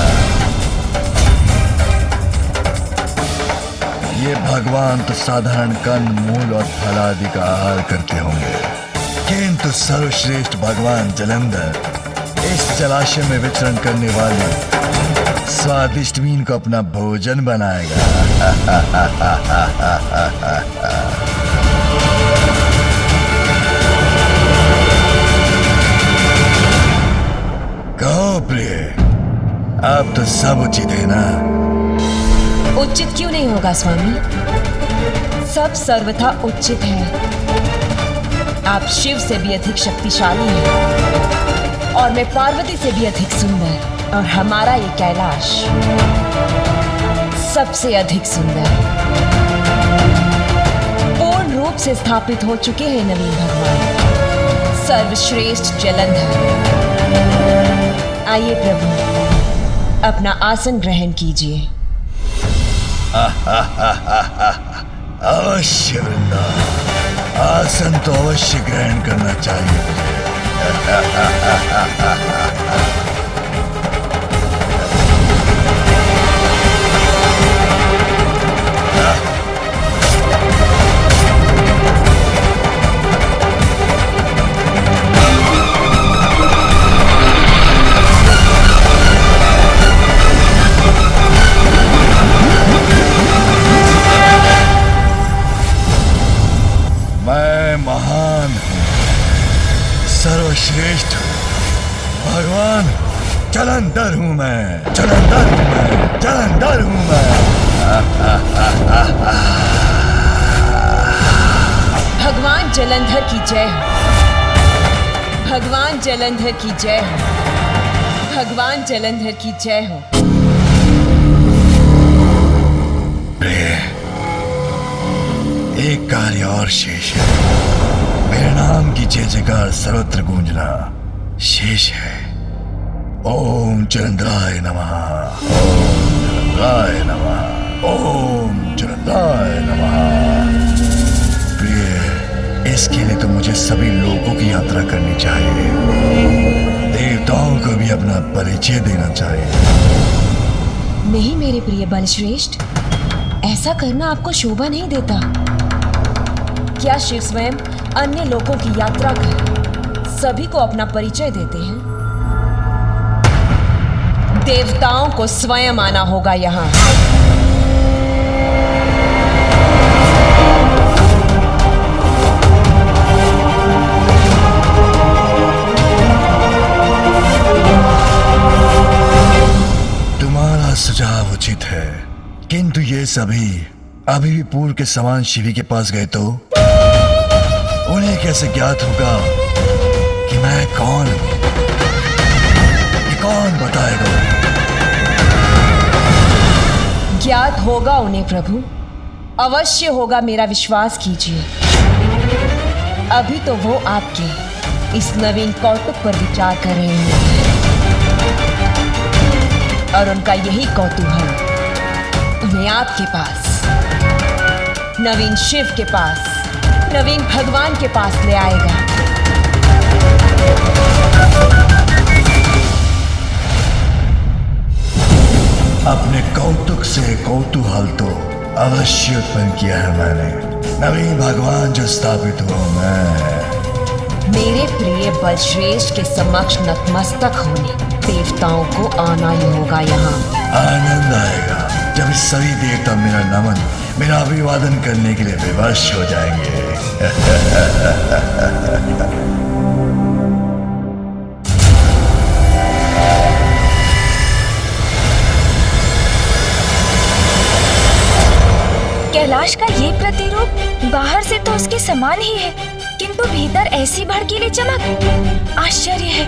ये भगवान तो साधारण कंद मूल और फल आदि का आहार करते होंगे, किंतु सर्वश्रेष्ठ भगवान जलंधर इस जलाशय में विचरण करने वाले स्वादिष्ट मीन को अपना भोजन बनाएगा। कहो प्रिय, अब तो सब उचित है ना? उचित क्यों नहीं होगा स्वामी? सब सर्वथा उचित है। आप शिव से भी अधिक शक्तिशाली हैं और मैं पार्वती से भी अधिक सुंदर, और हमारा ये कैलाश सबसे अधिक सुंदर। पूर्ण रूप से स्थापित हो चुके हैं नवीन भगवान सर्वश्रेष्ठ जलंधर। आइए प्रभु, अपना आसन ग्रहण कीजिए। अवश्य वृंदा, आसन तो अवश्य ग्रहण करना चाहिए मुझे। जलंधर हूं मैं, जलंधर हूं मैं, जलंधर हूं मैं। भगवान जलंधर की जय हो, भगवान जलंधर की जय हो, भगवान जलंधर की जय हो। एक कार्य और शेष है, मेरे नाम की जय जयकार सर्वत्र गूंजना शेष है। ओम जलंधराय नमः, ओम जलंधराय नमः, ओम जलंधराय नमः। प्रिय, इसके लिए तो मुझे सभी लोगों की यात्रा करनी चाहिए, देवताओं को भी अपना परिचय देना चाहिए। नहीं मेरे प्रिय बलश्रेष्ठ, ऐसा करना आपको शोभा नहीं देता। क्या शिव स्वयं अन्य लोगों की यात्रा कर सभी को अपना परिचय देते हैं? देवताओं को स्वयं आना होगा यहाँ। तुम्हारा सुझाव उचित है, किंतु ये सभी अभी भी पूर्व के समान शिवी के पास गए तो उन्हें कैसे ज्ञात होगा कि मैं कौन हूं? ये कौन बताएगा? ज्ञात होगा उन्हें प्रभु, अवश्य होगा, मेरा विश्वास कीजिए। अभी तो वो आपके इस नवीन कौतुक पर विचार कर रहे हैं और उनका यही कौतूहल उन्हें आपके पास, नवीन शिव के पास, नवीन भगवान के पास ले आएगा। अपने कौतुक से कौतूहल तो अवश्य उत्पन्न किया है मैंने। नवीन भगवान जो स्थापित हुआ मैं। मेरे प्रिय बलश्रेष्ठ के समक्ष नतमस्तक होने देवताओं को आना ही होगा यहाँ। आनंद आएगा जब सभी देवता मेरा नमन, मेरा अभिवादन करने के लिए विवश हो जाएंगे। कैलाश का ये प्रतिरूप बाहर से तो उसके समान ही है, किंतु भीतर ऐसी भड़कीली चमक, आश्चर्य है।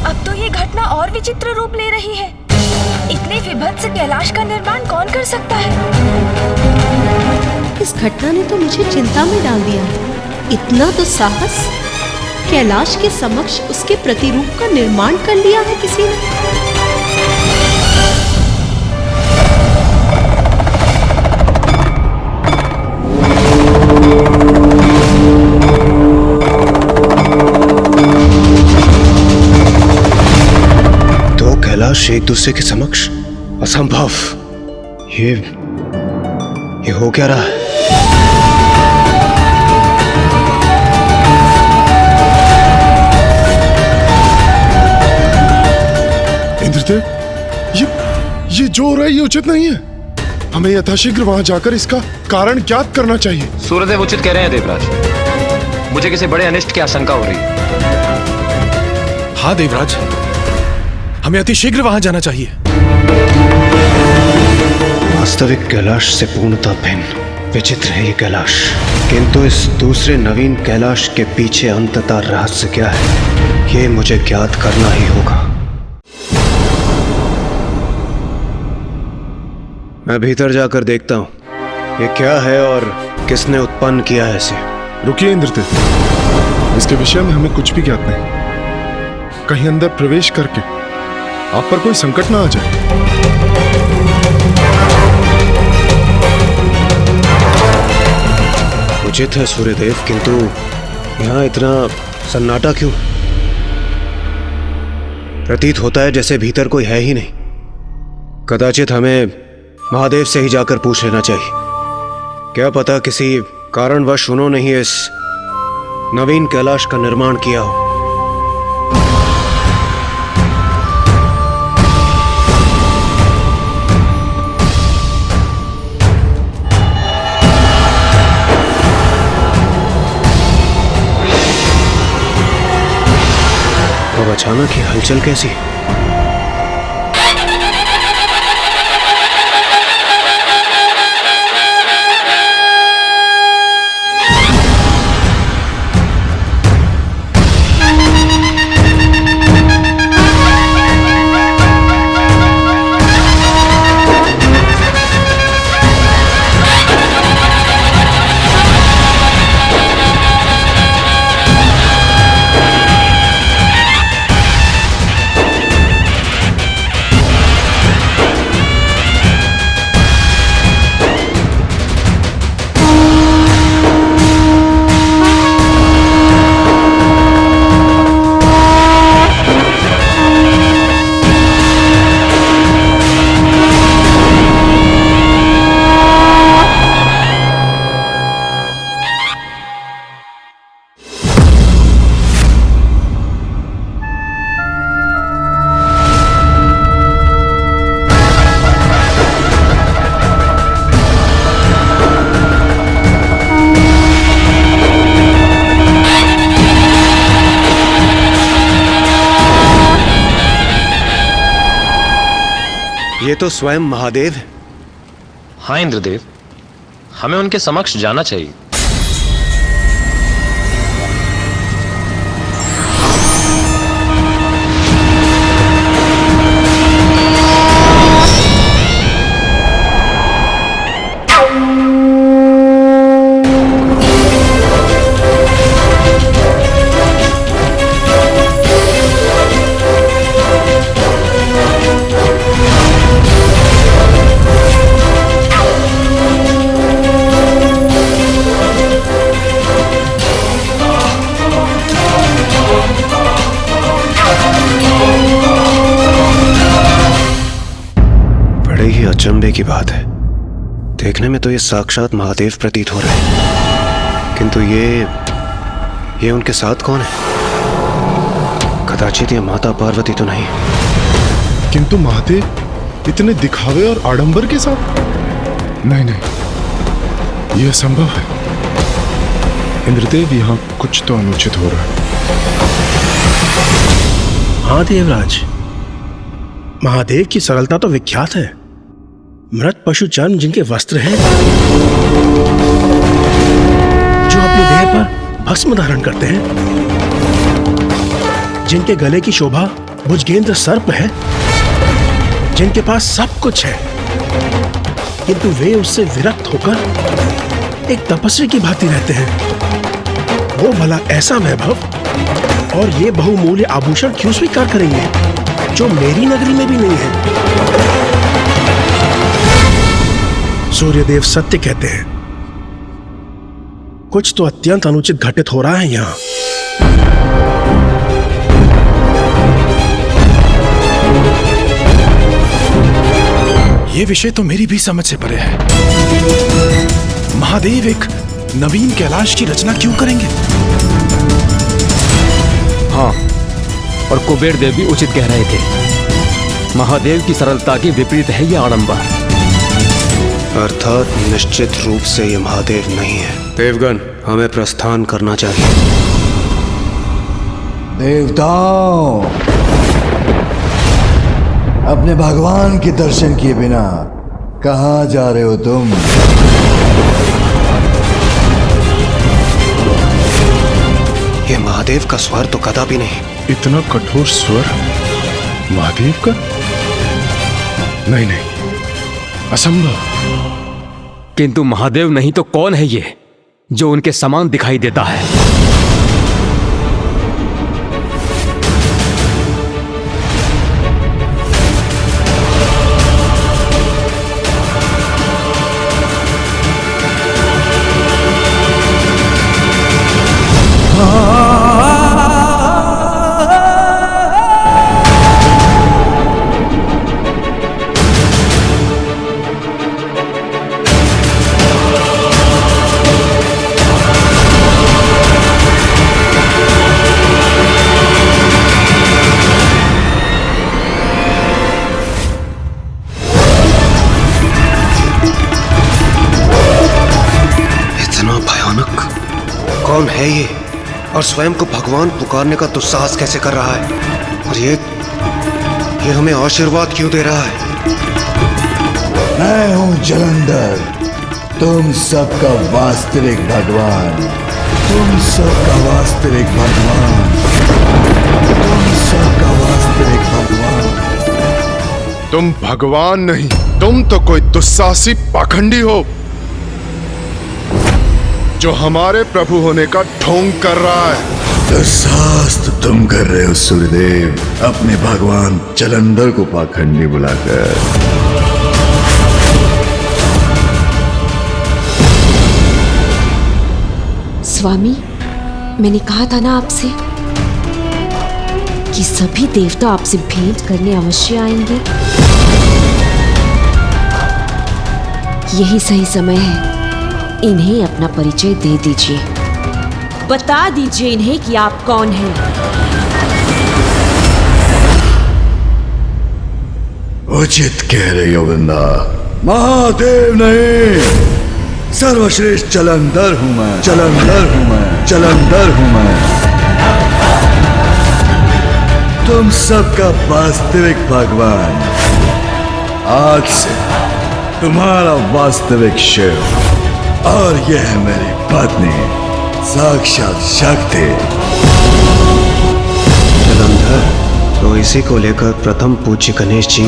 अब तो ये घटना और विचित्र रूप ले रही है। इतने विभत्स कैलाश का निर्माण कौन कर सकता है? इस घटना ने तो मुझे चिंता में डाल दिया। इतना तो साहस, कैलाश के समक्ष उसके प्रतिरूप का निर्माण कर लिया है किसी ने। दो कैलाश एक दूसरे के समक्ष? असंभव। ये हो क्या रहा है? इंद्रदेव, ये जो हो रहा है ये उचित नहीं है। हमें यथाशीघ्र वहां जाकर इसका कारण ज्ञात करना चाहिए। सूर्यदेव उचित कह रहे हैं देवराज, मुझे किसी बड़े अनिष्ट की आशंका हो रही है। हाँ देवराज, हमें अतिशीघ्र वहां जाना चाहिए। वास्तविक कैलाश से पूर्णतः भिन्न विचित्र है ये कैलाश, किंतु इस दूसरे नवीन कैलाश के पीछे अंततः रहस्य क्या है, ये मुझे ज्ञात करना ही होगा। मैं भीतर जाकर देखता हूँ ये क्या है और किसने उत्पन्न किया है इसे। रुकिए इंद्रदेव, इसके विषय में हमें कुछ भी ज्ञात नहीं। कहीं अंदर प्रवेश करके आप पर कोई संकट ना आ जाए। उचित है सूर्यदेव, किंतु यहाँ इतना सन्नाटा क्यों? प्रतीत होता है जैसे भीतर कोई है ही नहीं। कदाचित हमें महादेव से ही जाकर पूछ लेना चाहिए। क्या पता किसी कारणवश उन्होंने ही इस नवीन कैलाश का निर्माण किया हो। अचानक ही हलचल कैसी? ये तो स्वयं महादेव है। हाँ इंद्रदेव, हमें उनके समक्ष जाना चाहिए। अचंभे की बात है। देखने में तो ये साक्षात महादेव प्रतीत हो रहे हैं, किंतु ये उनके साथ कौन है? कदाचित ये माता पार्वती तो नहीं। किंतु महादेव इतने दिखावे और आडंबर के साथ? नहीं नहीं, यह असंभव है। इंद्रदेव, यहाँ कुछ तो अनुचित हो रहा है। हाँ देवराज, महादेव की सरलता तो विख्यात है। मृत पशु चर्म जिनके वस्त्र हैं, जो अपने देह पर भस्म धारण करते हैं, जिनके गले की शोभा भुजगेंद्र सर्प है, जिनके पास सब कुछ है, किंतु वे उससे विरक्त होकर एक तपस्वी की भांति रहते हैं। वो भला ऐसा वैभव और ये बहुमूल्य आभूषण क्यों स्वीकार करेंगे, जो मेरी नगरी में भी नहीं है? सूर्यदेव सत्य कहते हैं, कुछ तो अत्यंत अनुचित घटित हो रहा है यहां। यह विषय तो मेरी भी समझ से परे है। महादेव एक नवीन कैलाश की रचना क्यों करेंगे? हाँ, और कुबेर देव भी उचित कह रहे थे। महादेव की सरलता के विपरीत है यह आडंबर। अर्थात निश्चित रूप से ये महादेव नहीं है। देवगण, हमें प्रस्थान करना चाहिए। देवताओं, अपने भगवान के दर्शन किए बिना कहां जा रहे हो तुम? ये महादेव का स्वर तो कदापि नहीं। इतना कठोर स्वर महादेव का? नहीं नहीं, असंभव। किंतु महादेव नहीं तो कौन है ये जो उनके समान दिखाई देता है? कौन है ये और स्वयं को भगवान पुकारने का दुस्साहस कैसे कर रहा है? और ये हमें आशीर्वाद क्यों दे रहा है? मैं हूं जलंधर, तुम सबका वास्तविक भगवान, तुम सबका वास्तविक भगवान, तुम सबका वास्तविक भगवान। तुम भगवान नहीं, तुम तो कोई दुस्साहसी पाखंडी हो जो हमारे प्रभु होने का ढोंग कर रहा है। दुस्साहस तो तुम कर रहे हो सूर्यदेव, अपने भगवान जलंधर को पाखंडी बुलाकर। स्वामी, मैंने कहा था ना आपसे कि सभी देवता आपसे भेंट करने अवश्य आएंगे। यही सही समय है, इन्हें अपना परिचय दे दीजिए, बता दीजिए इन्हें कि आप कौन हैं। उचित कह रही हो वृंदा, महादेव नहीं, सर्वश्रेष्ठ जलंधर हूं मैं, जलंधर हूं मैं, जलंधर हूं मैं। तुम सबका वास्तविक भगवान, आज से तुम्हारा वास्तविक शिव, और यह है मेरी पत्नी साक्षात शक्ति। जलंधर, तो इसी को लेकर प्रथम पूज्य गणेश जी,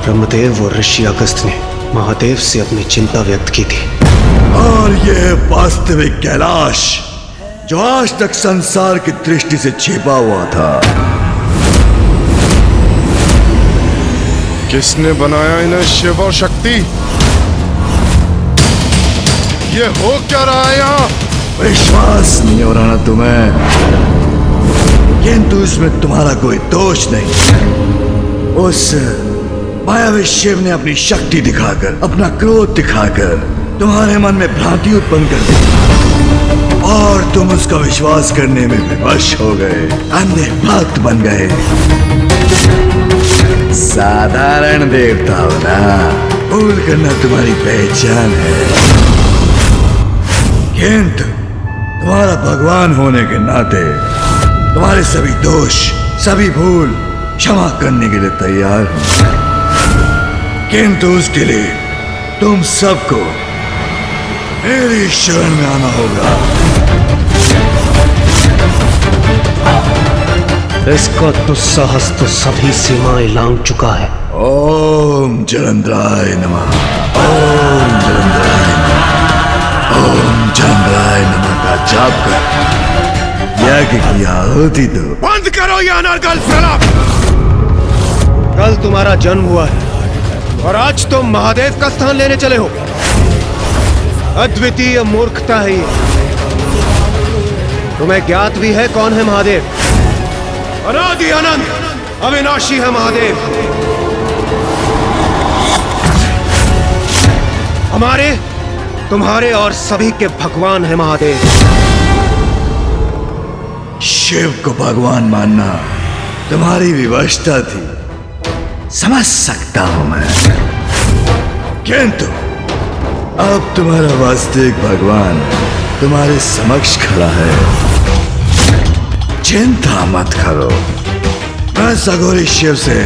ब्रह्मदेव और ऋषि अगस्त ने महादेव से अपनी चिंता व्यक्त की थी। और यह वास्तविक कैलाश जो आज तक संसार की दृष्टि से छिपा हुआ था। किसने बनाया इन्हें शिव और शक्ति? ये हो क्या रहा है यहाँ? विश्वास नहीं हो रहा ना तुम्हें, किंतु इसमें तुम्हारा कोई दोष नहीं। उस मायावी शिव ने अपनी शक्ति दिखाकर, अपना क्रोध दिखाकर तुम्हारे मन में भ्रांति उत्पन्न कर दी, और तुम उसका विश्वास करने में विवश हो गए, अंधे भक्त बन गए। साधारण देवता हो ना, भूल करना तुम्हारी पहचान है, किंतु तुम्हारा भगवान होने के नाते तुम्हारे सभी दोष, सभी भूल क्षमा करने के लिए तैयार हूं, किंतु उसके लिए तुम सबको मेरी शरण में आना होगा। इसका दुस्साहस तो सभी सीमाएं लांघ चुका है। ओम जलंधराय नमः, ओम जलंधराय नमः, ओम जलंधराय नमः का जाप कर यज्ञ की आहुति दो। बंद करो ये अनर्गल प्रलाप। कल तुम्हारा जन्म हुआ है और आज तुम महादेव का स्थान लेने चले हो। अद्वितीय मूर्खता है ये। तुम्हें ज्ञात भी है कौन है महादेव? अनादि अनंत अविनाशी है महादेव। हमारे, तुम्हारे और सभी के भगवान है महादेव। शिव को भगवान मानना तुम्हारी विवशता थी, समझ सकता हूं मैं, किंतु अब तुम्हारा वास्तविक भगवान तुम्हारे समक्ष खड़ा है। चिंता मत करो, मैं सगोरी शिव से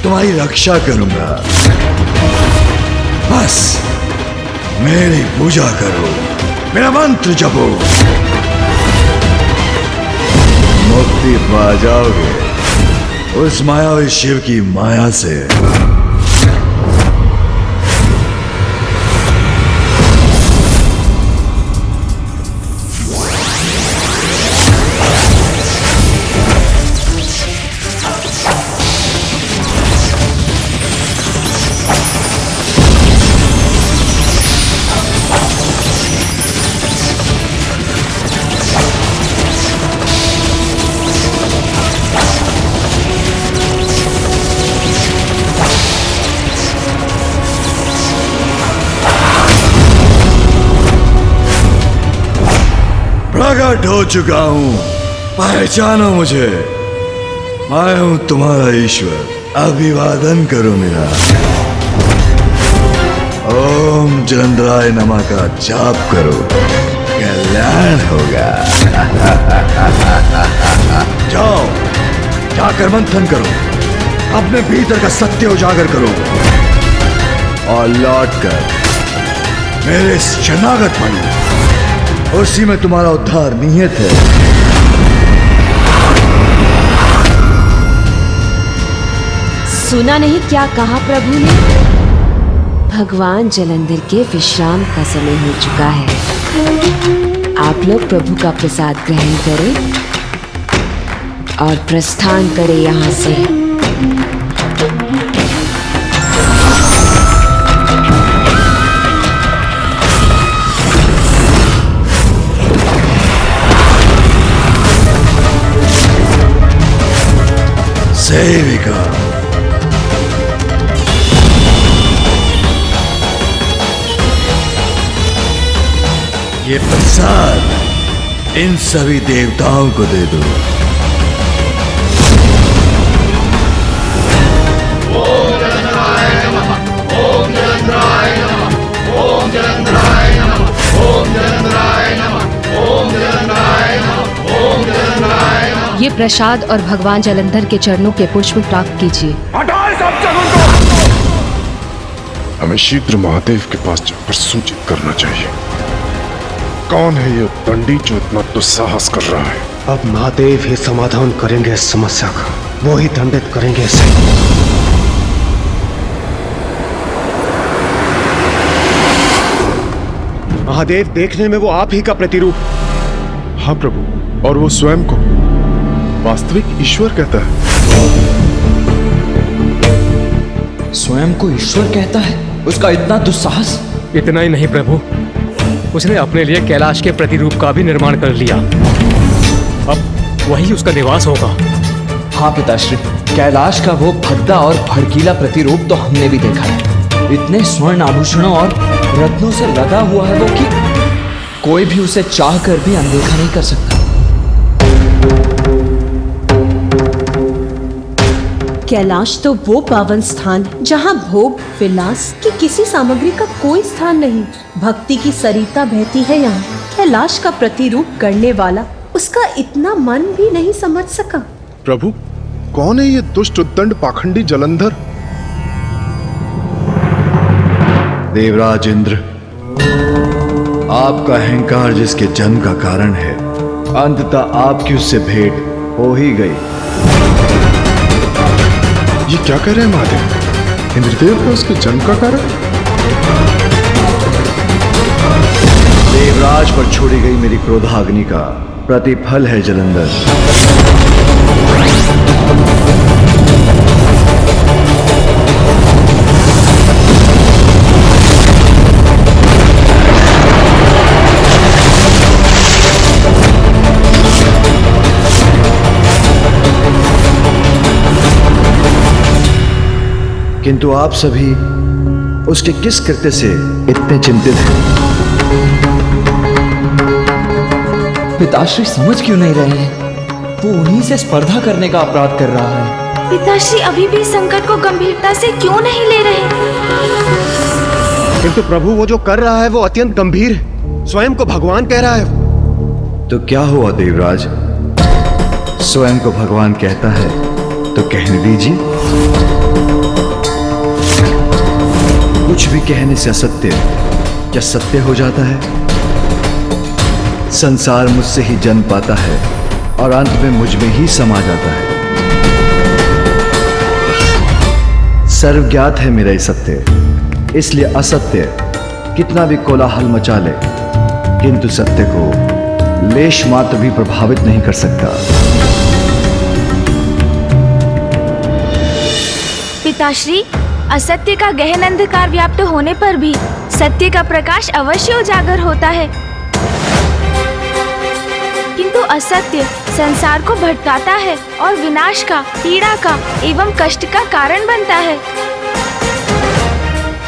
तुम्हारी रक्षा करूंगा। बस मेरी पूजा करो, मेरा मंत्र जपो, मुक्ति पा जाओगे उस मायावी शिव की माया से। प्रकट हो चुका हूं, पहचानो मुझे, मैं हूं तुम्हारा ईश्वर। अभिवादन करो मेरा। ओम जलंधराय नमः का जाप करो, कल्याण होगा। जाओ जाकर मंथन करो, अपने भीतर का सत्य उजागर करो और लौटकर मेरे शरणागत बनो। उसी में तुम्हारा उद्धार निहित है। सुना नहीं क्या कहा प्रभु ने? भगवान जलंधर के विश्राम का समय हो चुका है। आप लोग प्रभु का प्रसाद ग्रहण करें और प्रस्थान करें यहाँ से। सेविका, ये प्रसाद इन सभी देवताओं को दे दो। ये प्रसाद और भगवान जलंधर के चरणों के पुष्प प्राप्त कीजिए। हमें शीघ्र महादेव के पास जाकर सूचित करना चाहिए। कौन है ये दंडी जो इतना दुस्साहस कर रहा है? अब महादेव ही समाधान करेंगे इस समस्या का, वो ही दंडित करेंगे इसे। महादेव देखने में वो आप ही का प्रतिरूप। हाँ प्रभु, और वो स्वयं को वास्तविक ईश्वर कहता है। स्वयं को ईश्वर कहता है? उसका इतना दुस्साहस! इतना ही नहीं प्रभु, उसने अपने लिए कैलाश के प्रतिरूप का भी निर्माण कर लिया। अब वही उसका निवास होगा। हाँ पिताश्री, कैलाश का वो भद्दा और भड़कीला प्रतिरूप तो हमने भी देखा है। इतने स्वर्ण आभूषणों और रत्नों से लगा हुआ है वो कि कोई भी उसे चाह कर भी अनदेखा नहीं कर सकता। कैलाश तो वो पावन स्थान जहाँ भोग विलास की किसी सामग्री का कोई स्थान नहीं। भक्ति की सरिता बहती है यहाँ। कैलाश का प्रतिरूप करने वाला उसका इतना मन भी नहीं समझ सका। प्रभु, कौन है ये दुष्ट उद्दंड पाखंडी जलंधर? देवराज इंद्र, आपका अहंकार जिसके जन्म का कारण है, अंततः आपकी उससे भेंट हो ही गई। ये क्या कह रहे हैं महादेव? इंद्रदेव का उसके जन्म का कारण? देवराज पर छोड़ी गई मेरी क्रोधाग्नि का प्रतिफल है जलंधर। किंतु आप सभी उसके किस कृत्य से इतने चिंतित हैं? पिताश्री समझ क्यों नहीं रहे हैं? वो उन्हीं से स्पर्धा करने का अपराध कर रहा है। पिताश्री अभी भी संकट को गंभीरता से क्यों नहीं ले रहे? किंतु प्रभु, वो जो कर रहा है वो अत्यंत गंभीर है। स्वयं को भगवान कह रहा है। तो क्या हुआ देवराज? स्वयं को भगवान कहता है तो कहने दीजिए। कुछ भी कहने से असत्य क्या सत्य हो जाता है? संसार मुझसे ही जन्म पाता है और अंत में मुझ में ही समा जाता है। सर्वज्ञात है मेरा ये सत्य, इसलिए असत्य कितना भी कोलाहल मचा ले, किंतु सत्य को लेश मात्र भी प्रभावित नहीं कर सकता। पिताश्री, असत्य का गहन अंधकार व्याप्त होने पर भी सत्य का प्रकाश अवश्य उजागर होता है, किंतु असत्य संसार को भटकाता है और विनाश का, पीड़ा का एवं कष्ट का कारण बनता है।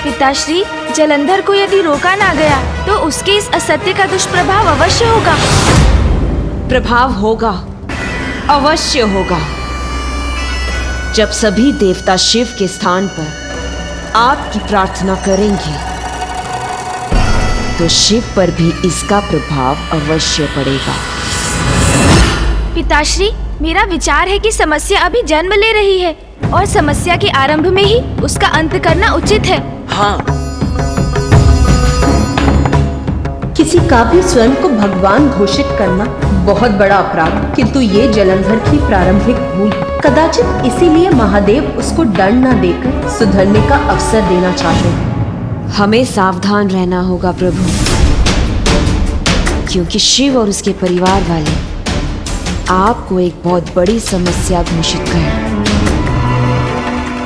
पिताश्री, जलंधर को यदि रोका ना गया तो उसके इस असत्य का दुष्प्रभाव अवश्य होगा। प्रभाव होगा, अवश्य होगा। जब सभी देवता शिव के स्थान पर आपकी प्रार्थना करेंगे तो शिव पर भी इसका प्रभाव अवश्य पड़ेगा। पिताश्री, मेरा विचार है कि समस्या अभी जन्म ले रही है और समस्या के आरंभ में ही उसका अंत करना उचित है। हाँ, किसी का भी स्वयं को भगवान घोषित करना बहुत बड़ा अपराध, किंतु ये जलंधर की प्रारंभिक भूल है। कदाचित इसीलिए महादेव उसको दंड न देकर सुधरने का अवसर देना चाहते हैं। हमें सावधान रहना होगा प्रभु, क्योंकि शिव और उसके परिवार वाले आपको एक बहुत बड़ी समस्या घोषित कर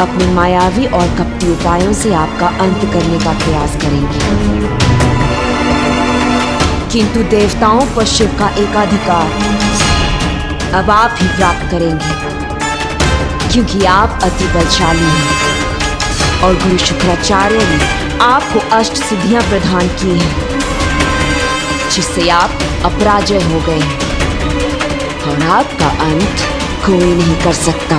अपने मायावी और कपटी उपायों से आपका अंत करने का प्रयास करेंगे। किंतु देवताओं पर शिव का एकाधिकार अब आप ही प्राप्त करेंगे, क्योंकि आप अति बलशाली हैं और गुरु शुक्राचार्य ने आपको अष्ट सिद्धियां प्रदान की हैं, जिससे आप अपराजय हो गए हैं और आपका अंत कोई नहीं कर सकता।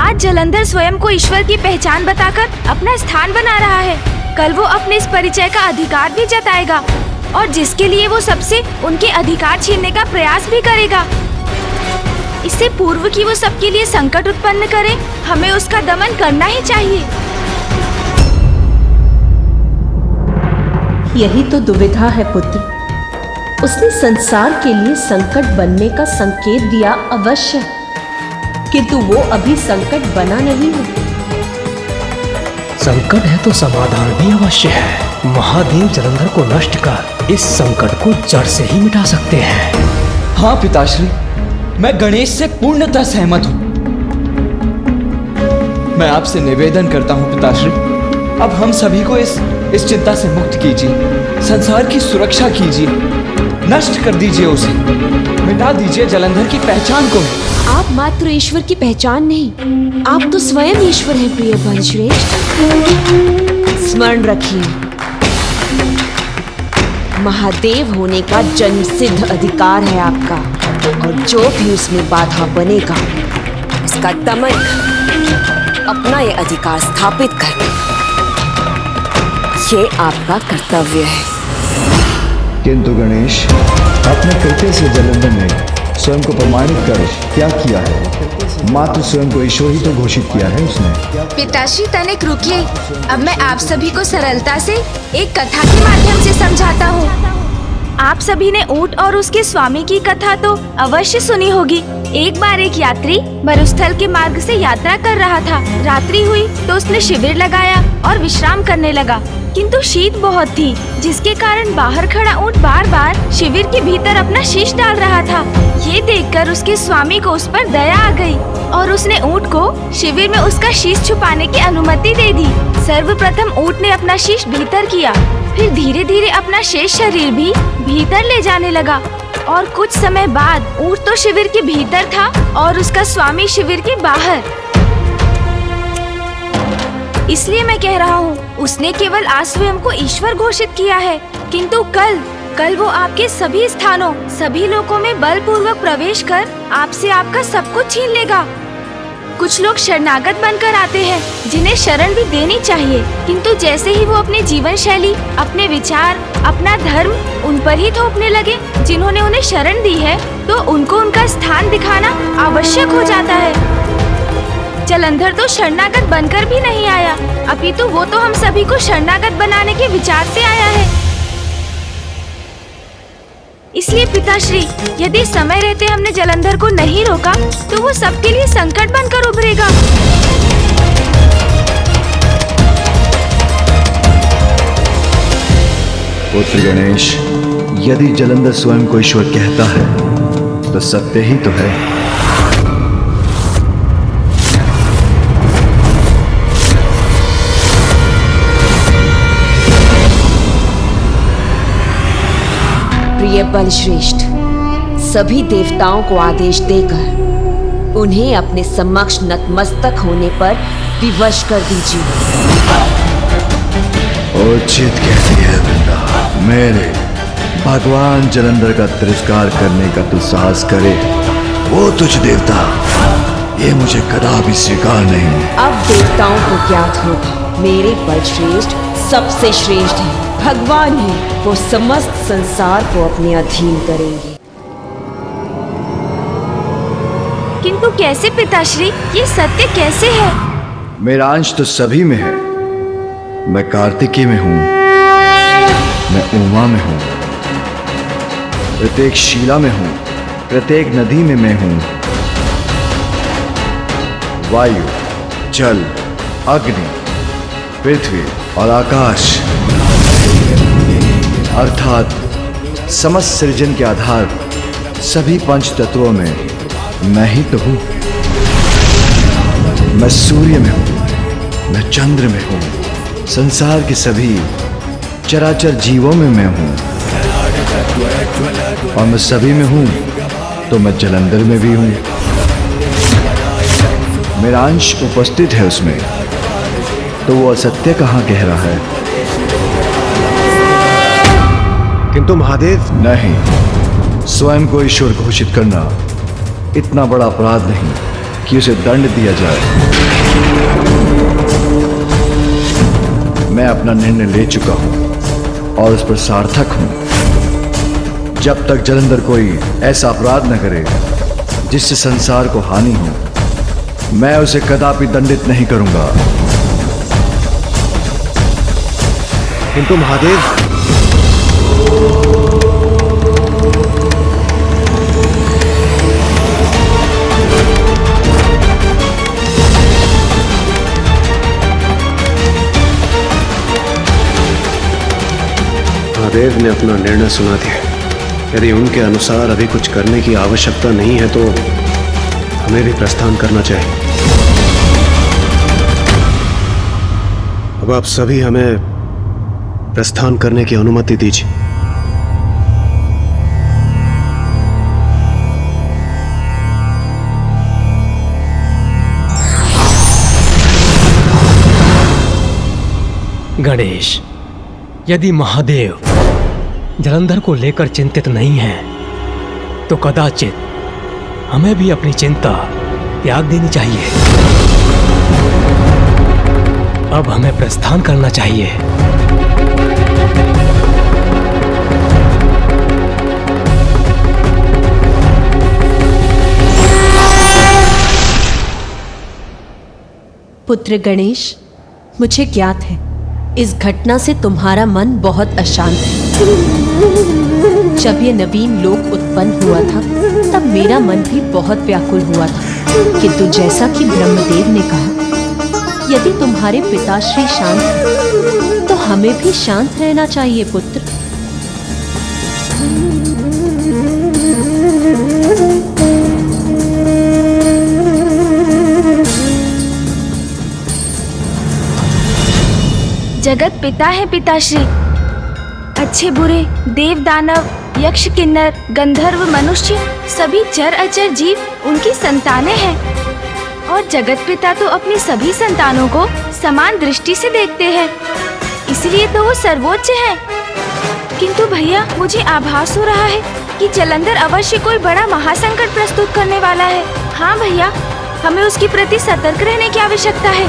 आज जलंधर स्वयं को ईश्वर की पहचान बताकर अपना स्थान बना रहा है। कल वो अपने इस परिचय का अधिकार भी जताएगा और जिसके लिए वो सबसे उनके अधिकार छीनने का प्रयास भी करेगा। इससे पूर्व कि वो सबके लिए संकट उत्पन्न करे, हमें उसका दमन करना ही चाहिए। यही तो दुविधा है पुत्र। उसने संसार के लिए संकट बनने का संकेत दिया अवश्य, किंतु वो अभी संकट बना नहीं है। संकट है तो समाधान भी अवश्य है। महादेव जलंधर को नष्ट कर इस संकट को जड़ से ही मिटा सकते हैं। हाँ पिताश्री, मैं गणेश से पूर्णतः सहमत हूँ। मैं आपसे निवेदन करता हूँ पिताश्री, अब हम सभी को इस चिंता से मुक्त कीजिए, संसार की सुरक्षा कीजिए, नष्ट कर दीजिए उसे, मिटा दीजिए जलंधर की पहचान को। आप मात्र ईश्वर की पहचान नहीं, आप तो स्वयं ईश्वर हैं प्रिय बलश्रेष्ठ। स्मरण रखिए, महादेव होने का जन्म सिद्ध अधिकार है आपका, और जो भी उसमें बाधा बनेगा उसका दमन कर अपना ये अधिकार स्थापित करना, ये आपका कर्तव्य है। किंतु गणेश, अपने कृत्य से जलंधर ने स्वयं को प्रमाणित कर क्या किया है? मात्र स्वयं को ईश्वर ही तो घोषित किया है उसने। पिताश्री तनिक रुकिए, अब मैं आप सभी को सरलता से एक कथा के माध्यम से समझाता हूँ। आप सभी ने ऊंट और उसके स्वामी की कथा तो अवश्य सुनी होगी। एक बार एक यात्री मरुस्थल के मार्ग से यात्रा कर रहा था। रात्रि हुई तो उसने शिविर लगाया और विश्राम करने लगा, किंतु शीत बहुत थी, जिसके कारण बाहर खड़ा ऊंट बार बार शिविर के भीतर अपना शीश डाल रहा था। ये देखकर उसके स्वामी को उस पर दया आ गई और उसने ऊंट को शिविर में उसका शीश छुपाने की अनुमति दे दी। सर्वप्रथम ऊंट ने अपना शीश भीतर किया, फिर धीरे धीरे अपना शेष शरीर भी भीतर ले जाने लगा और कुछ समय बाद ऊंट तो शिविर के भीतर था और उसका स्वामी शिविर के बाहर। इसलिए मैं कह रहा हूँ, उसने केवल आज स्वयं को ईश्वर घोषित किया है, किंतु कल वो आपके सभी स्थानों, सभी लोकों में बलपूर्वक प्रवेश कर आपसे आपका सब कुछ छीन लेगा। कुछ लोग शरणागत बनकर आते हैं, जिन्हें शरण भी देनी चाहिए, किंतु जैसे ही वो अपनी जीवन शैली, अपने विचार, अपना धर्म उन पर ही थोपने लगे जिन्होंने उन्हें शरण दी है, तो उनको उनका स्थान दिखाना आवश्यक हो जाता है। जलंधर तो शरणागत बनकर भी नहीं आया, अपितु वो तो हम सभी को शरणागत बनाने के विचार से आया है। इसलिए पिताश्री, यदि समय रहते हमने जलंधर को नहीं रोका तो वो सबके लिए संकट बनकर उभरेगा। पुत्र गणेश, यदि जलंधर स्वयं को ईश्वर कहता है तो सत्य ही तो है। प्रिय बलश्रेष्ठ, सभी देवताओं को आदेश देकर उन्हें अपने समक्ष नतमस्तक होने पर विवश कर दीजिए। उचित कहती है वृंदा। मेरे भगवान जलंधर का तिरस्कार करने का तू साहस करे, वो तुझ देवता, ये मुझे कदापि स्वीकार नहीं। अब देवताओं को ज्ञात होगा, मेरे बलश्रेष्ठ सबसे श्रेष्ठ है। भगवान ही वो समस्त संसार को अपने अधीन करेंगे। किंतु कैसे पिताश्री, ये सत्य कैसे है? मेरा अंश तो सभी में है। मैं कार्तिकेय में हूं, मैं उमा में हूं, प्रत्येक शीला में हूं, प्रत्येक नदी में मैं हूं। वायु, जल, अग्नि, पृथ्वी और आकाश अर्थात समस्त सृजन के आधार सभी पंच तत्वों में मैं ही तो हूं। मैं सूर्य में हूं, मैं चंद्र में हूं, संसार के सभी चराचर जीवों में मैं हूं। और मैं सभी में हूं तो मैं जलंधर में भी हूं। मेरा अंश उपस्थित है उसमें, तो वो असत्य कहां कह रहा है? किंतु महादेव, नहीं, स्वयं को ईश्वर घोषित करना इतना बड़ा अपराध नहीं कि उसे दंड दिया जाए। मैं अपना निर्णय ले चुका हूं और उस पर सार्थक हूं। जब तक जलंधर कोई ऐसा अपराध न करे जिससे संसार को हानि हो, मैं उसे कदापि दंडित नहीं करूंगा। किंतु महादेव, महादेव ने अपना निर्णय सुना दिया। यदि उनके अनुसार अभी कुछ करने की आवश्यकता नहीं है तो हमें भी प्रस्थान करना चाहिए। अब आप सभी हमें प्रस्थान करने की अनुमति दीजिए। गणेश, यदि महादेव जलंधर को लेकर चिंतित नहीं है तो कदाचित हमें भी अपनी चिंता त्याग देनी चाहिए। अब हमें प्रस्थान करना चाहिए। पुत्र गणेश, मुझे ज्ञात है इस घटना से तुम्हारा मन बहुत अशांत है। जब ये नवीन लोक उत्पन्न हुआ था तब मेरा मन भी बहुत व्याकुल हुआ था, किंतु जैसा कि ब्रह्मदेव ने कहा, यदि तुम्हारे पिताश्री शांत हैं तो हमें भी शांत रहना चाहिए पुत्र। जगत पिता है पिताश्री। अच्छे बुरे, देव दानव, यक्ष किन्नर, गंधर्व, मनुष्य सभी चर अचर जीव उनकी संतानें हैं। और जगत पिता तो अपनी सभी संतानों को समान दृष्टि से देखते हैं, इसलिए तो वो सर्वोच्च है। किंतु भैया, मुझे आभास हो रहा है कि जलंधर अवश्य कोई बड़ा महासंकट प्रस्तुत करने वाला है। हाँ भैया, हमें उसके प्रति सतर्क रहने की आवश्यकता है।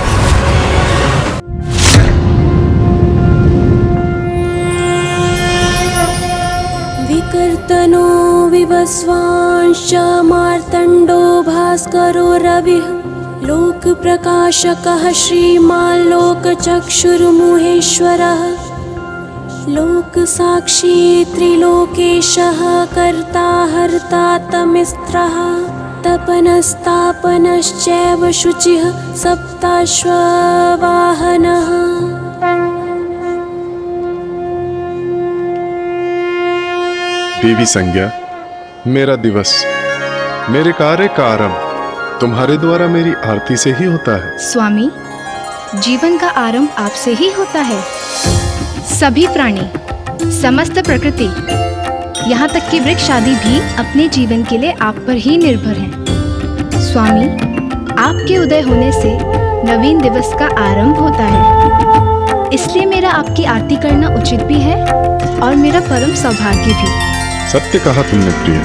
विकर्तनो विवस्वांश्च मार्तण्डो भास्करो रविः लोकप्रकाशकः श्रीमान् लोकचक्षुर्मुहेश्वरः लोकसाक्षी त्रिलोकेशः कर्ता हर्ता तमिस्त्रः तपनस्तापनश्चैव शुचिः सप्ताश्ववाहनः। देवी संज्ञा, मेरा दिवस, मेरे कार्य का आरंभ तुम्हारे द्वारा मेरी आरती से ही होता है। स्वामी, जीवन का आरंभ आपसे ही होता है। सभी प्राणी, समस्त प्रकृति, यहाँ तक कि वृक्ष आदि भी अपने जीवन के लिए आप पर ही निर्भर हैं। स्वामी, आपके उदय होने से नवीन दिवस का आरंभ होता है, इसलिए मेरा आपकी आरती करना उचित भी है और मेरा परम सौभाग्य भी। सत्य कहा तुमने प्रिय।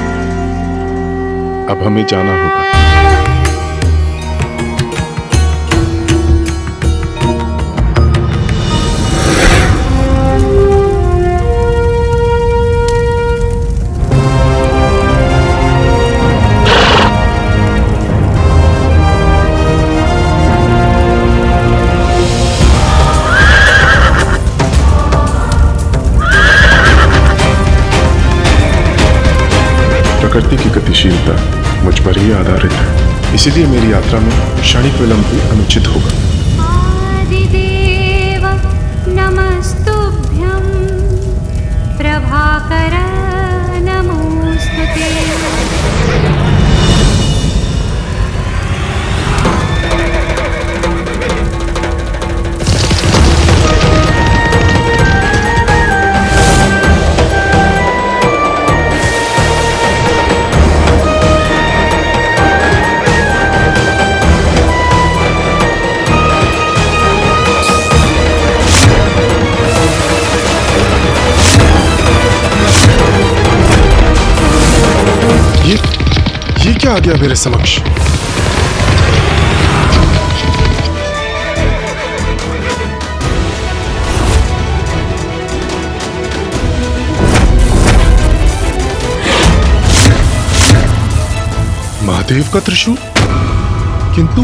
अब हमें जाना होगा। प्रकृति की गतिशीलता मुझ पर ही आधारित है, इसीलिए मेरी यात्रा में क्षणिक विलंब भी अनुचित होगा। आदिदेव नमस्तुभ्यं प्रभाकर नमोस्तुते। ये क्या आ गया मेरे समक्ष? महादेव का त्रिशूल? किंतु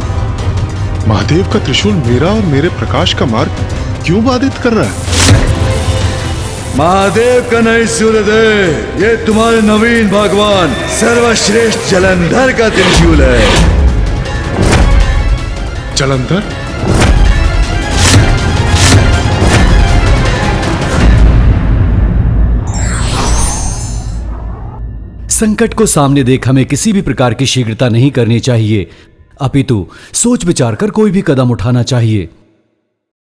महादेव का त्रिशूल मेरा और मेरे प्रकाश का मार्ग क्यों बाधित कर रहा है? महादेव का नहीं सूर्यदेव, ये तुम्हारे नवीन भगवान सर्वश्रेष्ठ जलंधर का त्रिशूल है। जलंधर? संकट को सामने देख हमें किसी भी प्रकार की शीघ्रता नहीं करनी चाहिए, अपितु सोच विचार कर कोई भी कदम उठाना चाहिए।